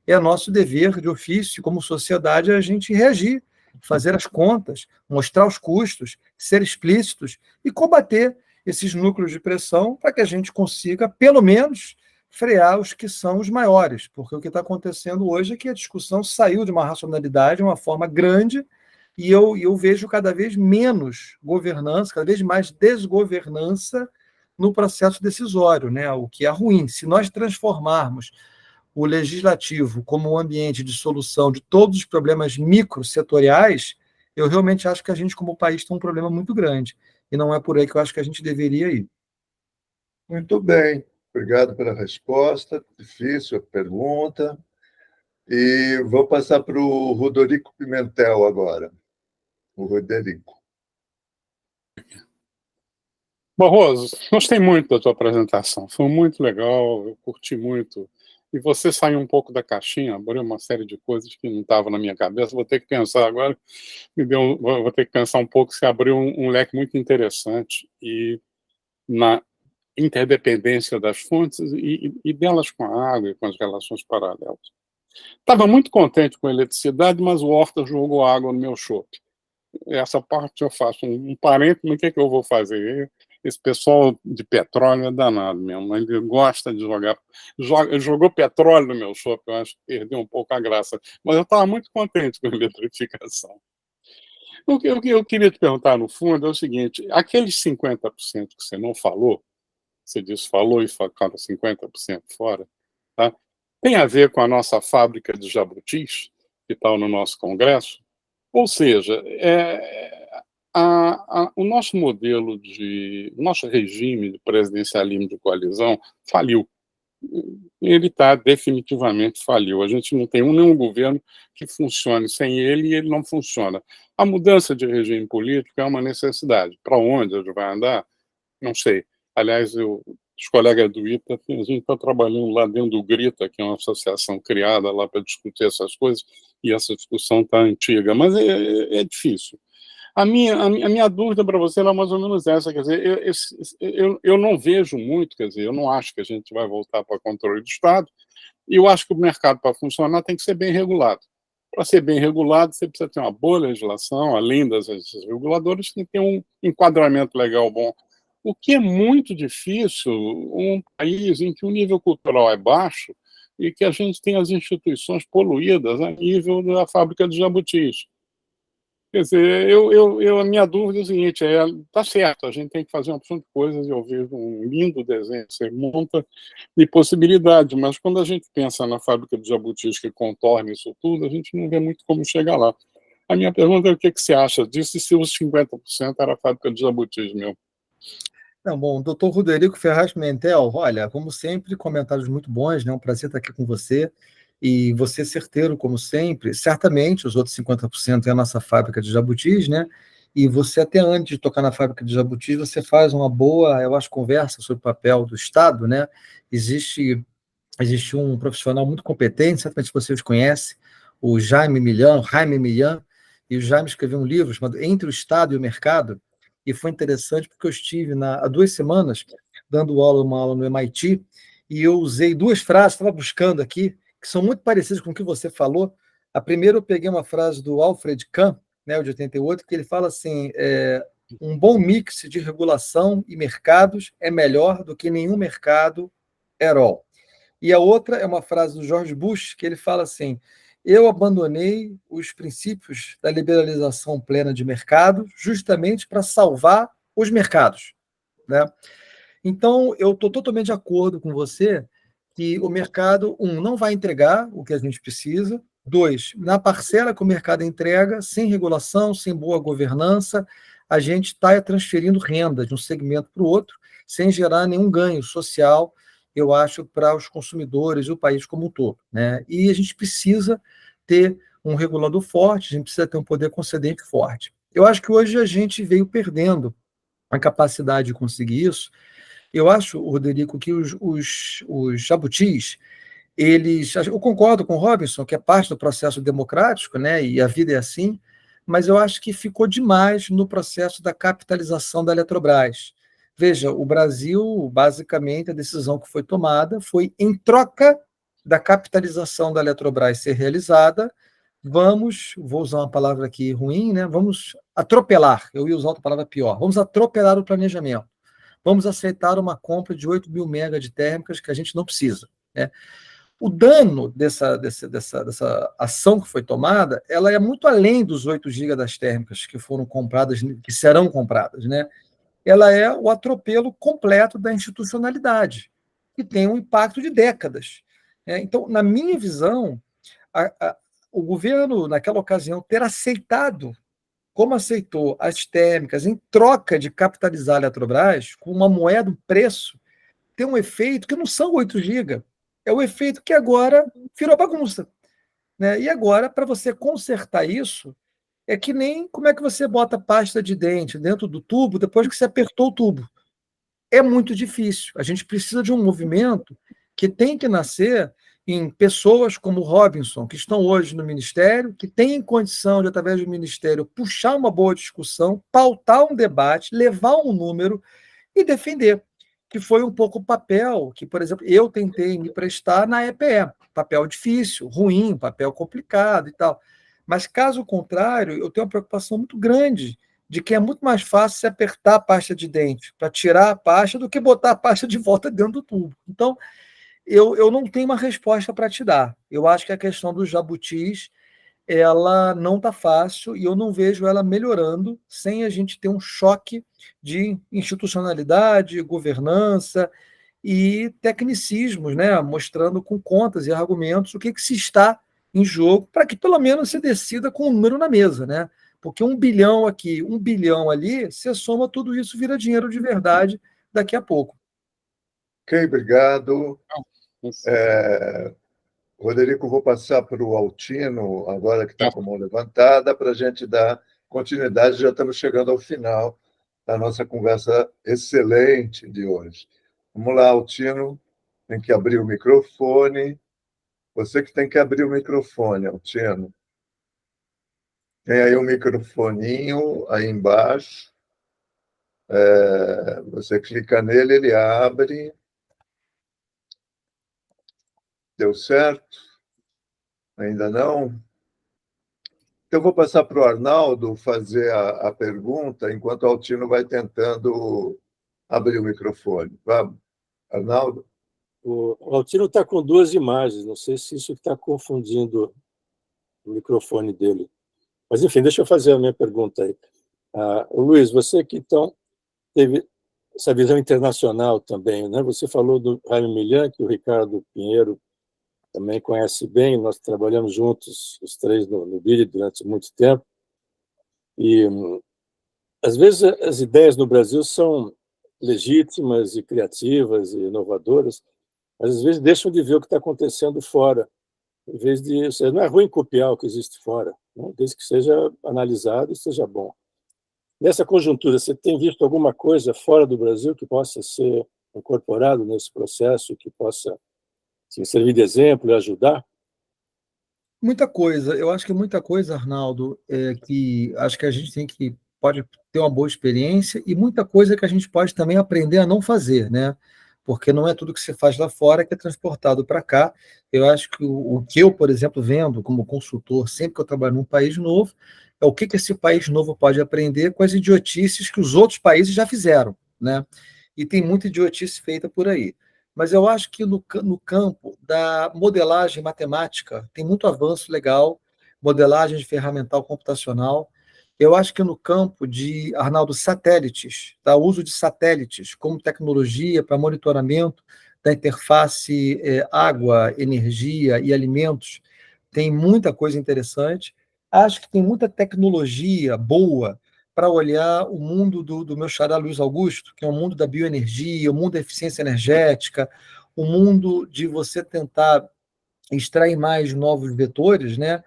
é nosso dever de ofício, como sociedade, a gente reagir, fazer as contas, mostrar os custos, ser explícitos e combater esses núcleos de pressão para que a gente consiga, pelo menos, frear os que são os maiores, porque o que está acontecendo hoje é que a discussão saiu de uma racionalidade, de uma forma grande, e eu vejo cada vez menos governança, cada vez mais desgovernança no processo decisório, né? O que é ruim. Se nós transformarmos o legislativo como um ambiente de solução de todos os problemas microsetoriais, eu realmente acho que a gente, como país, tem um problema muito grande. E não é por aí que eu acho que a gente deveria ir. Muito bem. Obrigado pela resposta. Difícil a pergunta. E vou passar para o Rodrigo Pimentel agora. O Rodrigo. Barroso, gostei muito da tua apresentação. Foi muito legal, eu curti muito e você saiu um pouco da caixinha, abriu uma série de coisas que não estavam na minha cabeça. Vou ter que pensar agora, vou ter que pensar um pouco. Se abriu um leque muito interessante e na interdependência das fontes e delas com a água e com as relações paralelas. Estava muito contente com a eletricidade, mas o Horta jogou água no meu chope. Essa parte eu faço um parênteses, mas o que é que eu vou fazer? Esse pessoal de petróleo é danado mesmo, ele gosta de jogou petróleo no meu chope, eu acho que perdeu um pouco a graça, mas eu estava muito contente com a eletrificação. O que eu queria te perguntar, no fundo, é o seguinte: aqueles 50% que você não falou, você disse falou e ficava 50% fora, tá? Tem a ver com a nossa fábrica de jabutis, que está no nosso Congresso? Ou seja, o nosso o nosso regime de presidencialismo de coalizão faliu. Ele definitivamente faliu. A gente não tem nenhum governo que funcione sem ele e ele não funciona. A mudança de regime político é uma necessidade. Para onde a gente vai andar? Não sei. Aliás, os colegas do ITA, a gente está trabalhando lá dentro do GRITA, que é uma associação criada lá para discutir essas coisas, e essa discussão está antiga, mas é difícil. A minha dúvida para você era mais ou menos essa, quer dizer, eu não vejo muito, quer dizer, eu não acho que a gente vai voltar para controle do Estado, e eu acho que o mercado, para funcionar, tem que ser bem regulado. Para ser bem regulado, você precisa ter uma boa legislação, além das agências reguladoras, tem que ter um enquadramento legal bom. O que é muito difícil, um país em que o nível cultural é baixo e que a gente tem as instituições poluídas a nível da fábrica de jabutis. Quer dizer, a minha dúvida é o seguinte, tá certo, a gente tem que fazer uma opção de coisas, e eu vejo um lindo desenho que você monta de possibilidade, mas quando a gente pensa na fábrica de jabutis que contorna isso tudo, a gente não vê muito como chegar lá. A minha pergunta é o que você acha disso e se os 50% era a fábrica de jabutis mesmo? Não, bom, doutor Roderico Ferraz Pimentel, olha, como sempre, comentários muito bons, né? Um prazer estar aqui com você. E você certeiro, como sempre. Certamente, os outros 50% é a nossa fábrica de jabutis, né? E você, até antes de tocar na fábrica de jabutis, você faz uma boa, eu acho, conversa sobre o papel do Estado, né? Existe um profissional muito competente, certamente vocês conhecem, o Jaime Millan, e o Jaime escreveu um livro chamado Entre o Estado e o Mercado, e foi interessante porque eu estive há 2 semanas dando uma aula no MIT, e eu usei 2 frases, estava buscando aqui, que são muito parecidas com o que você falou. A primeira eu peguei uma frase do Alfred Kahn, né, de 88, que ele fala assim, um bom mix de regulação e mercados é melhor do que nenhum mercado at all. E a outra é uma frase do George Bush, que ele fala assim, eu abandonei os princípios da liberalização plena de mercado justamente para salvar os mercados, né? Então, eu estou totalmente de acordo com você que o mercado, não vai entregar o que a gente precisa, 2, na parcela que o mercado entrega, sem regulação, sem boa governança, a gente está transferindo renda de um segmento para o outro, sem gerar nenhum ganho social, eu acho, para os consumidores e o país como um todo, né? E a gente precisa ter um regulador forte, a gente precisa ter um poder concedente forte. Eu acho que hoje a gente veio perdendo a capacidade de conseguir isso. Eu acho, Roderico, que os jabutis, eu concordo com o Robinson, que é parte do processo democrático, né, e a vida é assim, mas eu acho que ficou demais no processo da capitalização da Eletrobras. Veja, o Brasil, basicamente, a decisão que foi tomada foi, em troca da capitalização da Eletrobras ser realizada, vou usar uma palavra aqui ruim, né, vamos atropelar, eu ia usar outra palavra pior, vamos atropelar o planejamento. Vamos aceitar uma compra de 8 mil mega de térmicas que a gente não precisa, né? O dano dessa ação que foi tomada, ela é muito além dos 8 GB das térmicas que foram compradas, que serão compradas, né? Ela é o atropelo completo da institucionalidade, que tem um impacto de décadas, né? Então, na minha visão, o governo, naquela ocasião, ter aceitado, como aceitou as térmicas em troca de capitalizar a Eletrobras, com uma moeda, um preço, tem um efeito que não são 8 GB, é o efeito que agora virou bagunça, né? E agora, para você consertar isso, é que nem como é que você bota pasta de dente dentro do tubo depois que você apertou o tubo. É muito difícil. A gente precisa de um movimento que tem que nascer em pessoas como o Robinson, que estão hoje no Ministério, que têm condição de, através do Ministério, puxar uma boa discussão, pautar um debate, levar um número e defender, que foi um pouco o papel que, por exemplo, eu tentei me prestar na EPE. Papel difícil, ruim, papel complicado e tal. Mas, caso contrário, eu tenho uma preocupação muito grande de que é muito mais fácil se apertar a pasta de dente para tirar a pasta do que botar a pasta de volta dentro do tubo. Então, eu não tenho uma resposta para te dar. Eu acho que a questão dos jabutis ela não está fácil e eu não vejo ela melhorando sem a gente ter um choque de institucionalidade, governança e tecnicismos, né? Mostrando com contas e argumentos o que se está em jogo, para que pelo menos se decida com um número na mesa, né? Porque 1 bilhão aqui, 1 bilhão ali, você soma tudo isso, vira dinheiro de verdade daqui a pouco. Ok, obrigado. Roderico, vou passar para o Altino, agora que está com a mão levantada, para a gente dar continuidade. Já estamos chegando ao final da nossa conversa excelente de hoje. Vamos lá, Altino, tem que abrir o microfone. Você que tem que abrir o microfone, Altino. Tem aí um microfoninho aí embaixo. Você clica nele, ele abre. Deu certo? Ainda não? Então, eu vou passar para o Arnaldo fazer a pergunta, enquanto o Altino vai tentando abrir o microfone. Vamos, Arnaldo? O Altino está com 2 imagens, não sei se isso está confundindo o microfone dele. Mas, enfim, deixa eu fazer a minha pergunta aí. Luiz, você que então teve essa visão internacional também, né? Você falou do Jaime Millan, que o Ricardo Pinheiro também conhece bem, nós trabalhamos juntos, os três, no BID durante muito tempo, e às vezes as ideias no Brasil são legítimas e criativas e inovadoras, mas às vezes deixam de ver o que está acontecendo fora, em vez de... Não é ruim copiar o que existe fora, né? Desde que seja analisado e seja bom. Nessa conjuntura, você tem visto alguma coisa fora do Brasil que possa ser incorporado nesse processo, que possa servir de exemplo e ajudar? Muita coisa. Eu acho que muita coisa, Arnaldo, que acho que a gente pode ter uma boa experiência e muita coisa que a gente pode também aprender a não fazer, né? Porque não é tudo que se faz lá fora que é transportado para cá. Eu acho que o que eu, por exemplo, vendo como consultor, sempre que eu trabalho num país novo, é o que esse país novo pode aprender com as idiotices que os outros países já fizeram, né? E tem muita idiotice feita por aí. Mas eu acho que no campo da modelagem matemática tem muito avanço legal, modelagem de ferramental computacional. Eu acho que no campo de, Arnaldo, satélites, tá? O uso de satélites como tecnologia para monitoramento da interface água, energia e alimentos, tem muita coisa interessante. Acho que tem muita tecnologia boa para olhar o mundo do meu xará Luiz Augusto, que é o mundo da bioenergia, o mundo da eficiência energética, o mundo de você tentar extrair mais novos vetores, né?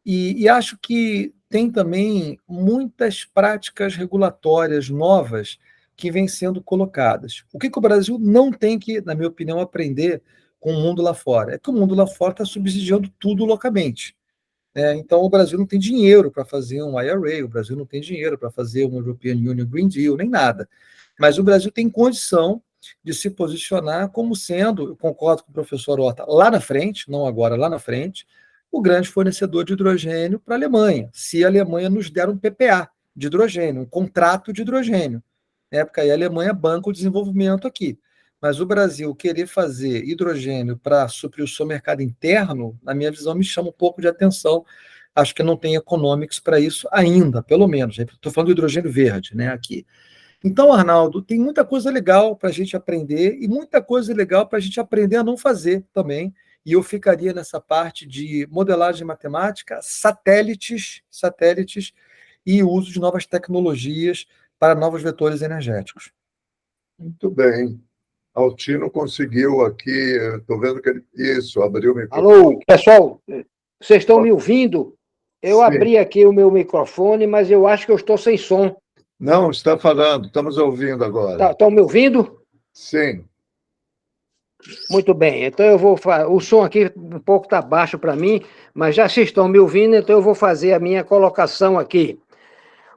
E acho que tem também muitas práticas regulatórias novas que vêm sendo colocadas. O que o Brasil não tem que, na minha opinião, aprender com o mundo lá fora? É que o mundo lá fora está subsidiando tudo loucamente. Então, o Brasil não tem dinheiro para fazer um IRA, o Brasil não tem dinheiro para fazer um European Union Green Deal, nem nada. Mas o Brasil tem condição de se posicionar como sendo, eu concordo com o professor Horta, lá na frente, não agora, lá na frente, o grande fornecedor de hidrogênio para a Alemanha, se a Alemanha nos der um PPA de hidrogênio, um contrato de hidrogênio. Porque aí a Alemanha banca o desenvolvimento aqui. Mas o Brasil querer fazer hidrogênio para suprir o seu mercado interno, na minha visão, me chama um pouco de atenção. Acho que não tem economics para isso ainda, pelo menos. Estou falando do hidrogênio verde, né, aqui. Então, Arnaldo, tem muita coisa legal para a gente aprender e muita coisa legal para a gente aprender a não fazer também. E eu ficaria nessa parte de modelagem matemática, satélites e uso de novas tecnologias para novos vetores energéticos. Muito bem. Altino conseguiu aqui, estou vendo que ele... Isso, abriu o microfone. Alô, pessoal, vocês estão me ouvindo? Eu abri aqui o meu microfone, mas eu acho que eu estou sem som. Não, está falando, estamos ouvindo agora. Estão me ouvindo? Sim. Muito bem, então eu vou... O som aqui um pouco está baixo para mim, mas já vocês estão me ouvindo, então eu vou fazer a minha colocação aqui.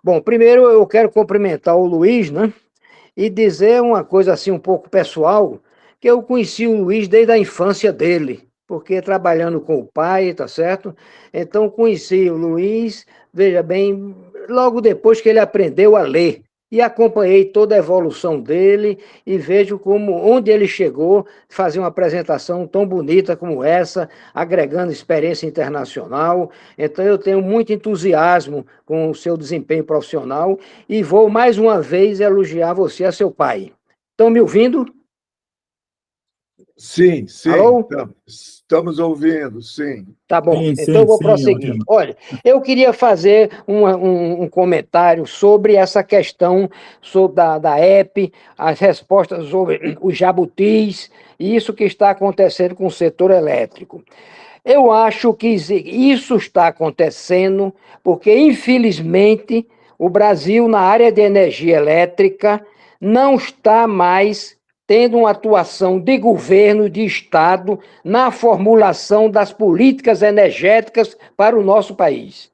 Bom, primeiro eu quero cumprimentar o Luiz, né? E dizer uma coisa assim um pouco pessoal, que eu conheci o Luiz desde a infância dele, porque trabalhando com o pai, tá certo? Então conheci o Luiz, veja bem, logo depois que ele aprendeu a ler. E acompanhei toda a evolução dele e vejo como onde ele chegou, fazer uma apresentação tão bonita como essa, agregando experiência internacional. Então eu tenho muito entusiasmo com o seu desempenho profissional e vou mais uma vez elogiar você a seu pai. Estão me ouvindo? Sim, sim. Alô? Estamos ouvindo, sim. Tá bom, Sim, então eu vou sim, prosseguir. ótimo. Olha, eu queria fazer um comentário sobre essa questão da EP, as respostas sobre os jabutis, e isso que está acontecendo com o setor elétrico. Eu acho que isso está acontecendo porque, infelizmente, o Brasil, na área de energia elétrica, não está mais tendo uma atuação de governo, de Estado, na formulação das políticas energéticas para o nosso país.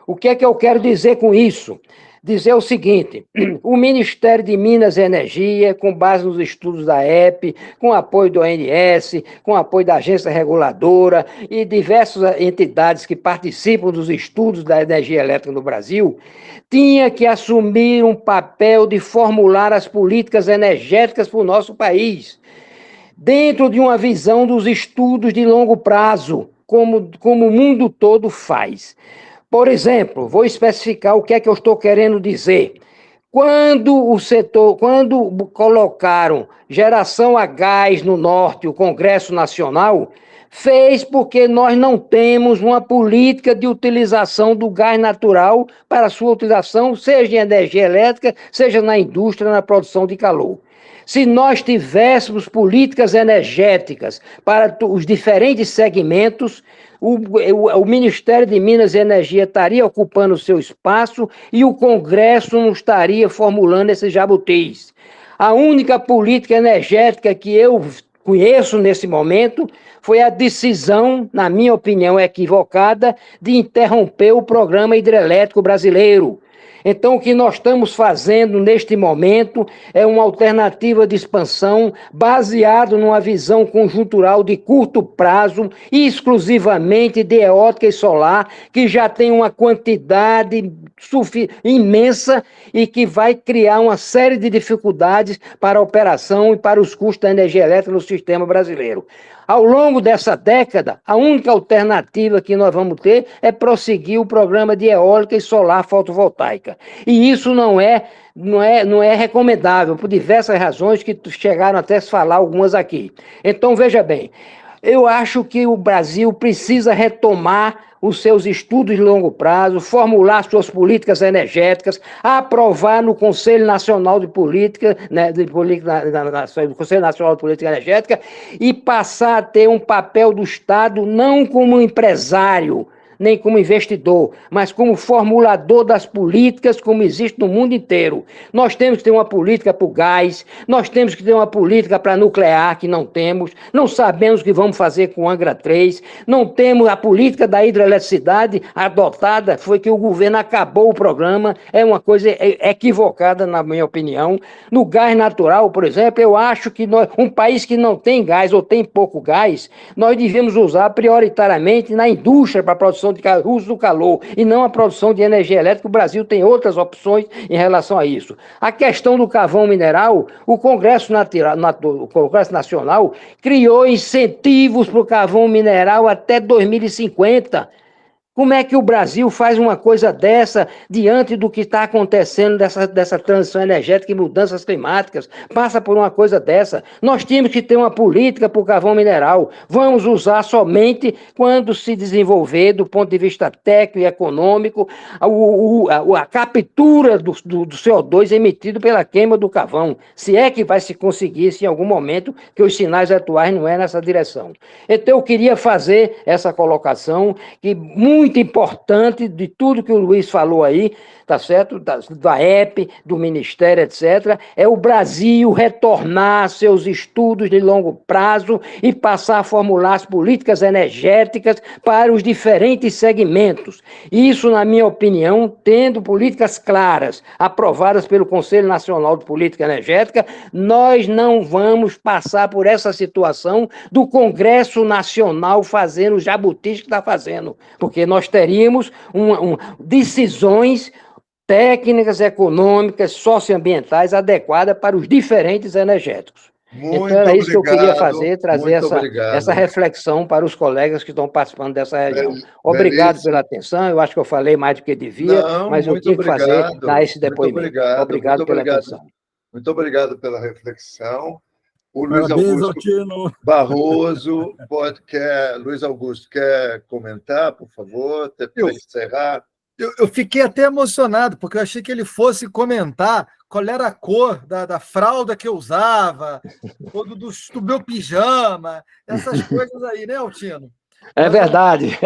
O que é que eu quero dizer com isso? Dizer o seguinte: o Ministério de Minas e Energia, com base nos estudos da EP, com apoio do ONS, com apoio da agência reguladora e diversas entidades que participam dos estudos da energia elétrica no Brasil, tinha que assumir um papel de formular as políticas energéticas para o nosso país, dentro de uma visão dos estudos de longo prazo, como o mundo todo faz. Por exemplo, vou especificar o que é que eu estou querendo dizer. Quando colocaram geração a gás no norte, o Congresso Nacional, fez porque nós não temos uma política de utilização do gás natural para sua utilização, seja em energia elétrica, seja na indústria, na produção de calor. Se nós tivéssemos políticas energéticas para os diferentes segmentos, o Ministério de Minas e Energia estaria ocupando o seu espaço e o Congresso não estaria formulando esses jabutis. A única política energética que eu conheço nesse momento foi a decisão, na minha opinião equivocada, de interromper o programa hidrelétrico brasileiro. Então, o que nós estamos fazendo neste momento é uma alternativa de expansão baseado numa visão conjuntural de curto prazo, exclusivamente de eólica e solar, que já tem uma quantidade imensa e que vai criar uma série de dificuldades para a operação e para os custos da energia elétrica no sistema brasileiro. Ao longo dessa década, a única alternativa que nós vamos ter é prosseguir o programa de eólica e solar fotovoltaica. E isso não é recomendável, por diversas razões que chegaram até a se falar algumas aqui. Então, veja bem, eu acho que o Brasil precisa retomar os seus estudos de longo prazo, formular suas políticas energéticas, aprovar no Conselho Nacional de Política, do Conselho Nacional de Política Energética, e passar a ter um papel do Estado não como empresário, nem como investidor, mas como formulador das políticas como existe no mundo inteiro. Nós temos que ter uma política para o gás, nós temos que ter uma política para nuclear, que não temos, não sabemos o que vamos fazer com o Angra 3, não temos a política da hidroeletricidade adotada, foi que o governo acabou o programa, é uma coisa equivocada, na minha opinião. No gás natural, por exemplo, eu acho que um país que não tem gás ou tem pouco gás, nós devemos usar prioritariamente na indústria para a produção de uso do calor e não a produção de energia elétrica. O Brasil tem outras opções em relação a isso. A questão do carvão mineral, o Congresso Nacional criou incentivos para o carvão mineral até 2050. Como é que o Brasil faz uma coisa dessa diante do que está acontecendo dessa transição energética e mudanças climáticas? Passa por uma coisa dessa. Nós temos que ter uma política para o carvão mineral. Vamos usar somente quando se desenvolver, do ponto de vista técnico e econômico, a captura do CO2 emitido pela queima do carvão. Se é que vai se conseguir isso em algum momento, que os sinais atuais não é nessa direção. Então eu queria fazer essa colocação, que muito muito importante de tudo que o Luiz falou aí, tá certo? Da EP, do Ministério, etc., é o Brasil retornar seus estudos de longo prazo e passar a formular as políticas energéticas para os diferentes segmentos. Isso, na minha opinião, tendo políticas claras, aprovadas pelo Conselho Nacional de Política Energética, nós não vamos passar por essa situação do Congresso Nacional fazendo o jabutice que está fazendo, porque nós teríamos decisões técnicas, econômicas, socioambientais adequadas para os diferentes energéticos. Então, era isso que eu queria fazer, trazer essa reflexão para os colegas que estão participando dessa reunião. Obrigado pela atenção, eu acho que eu falei mais do que devia, mas eu tinha que dar esse depoimento. Obrigado pela atenção. Muito obrigado pela reflexão. O Luiz Augusto Barroso, Luiz Augusto, quer comentar, por favor, para encerrar? Eu fiquei até emocionado, porque eu achei que ele fosse comentar qual era a cor da fralda que eu usava, ou do meu pijama, essas coisas aí, né, Altino? É verdade.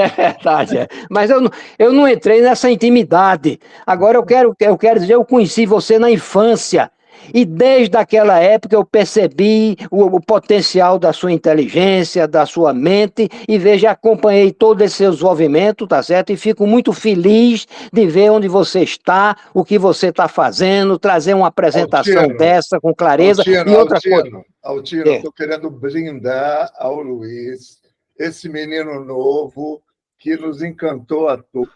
Mas eu não entrei nessa intimidade. Agora eu quero dizer, eu conheci você na infância. E desde aquela época eu percebi o potencial da sua inteligência, da sua mente, e acompanhei todo esse seu desenvolvimento, tá certo? E fico muito feliz de ver onde você está, o que você está fazendo, trazer uma apresentação dessa com clareza. E outra coisa. Altino, eu estou querendo brindar ao Luiz, esse menino novo que nos encantou a todos.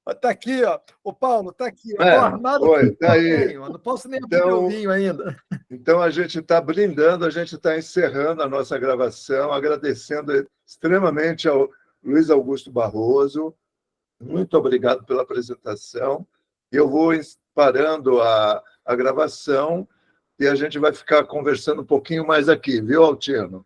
Está aqui, ó. O Paulo, está aqui. Estou armado com tá aí. Não posso nem abrir o vinho ainda. Então, a gente está brindando, a gente está encerrando a nossa gravação, agradecendo extremamente ao Luiz Augusto Barroso. Muito obrigado pela apresentação. Eu vou parando a gravação e a gente vai ficar conversando um pouquinho mais aqui, viu, Altino?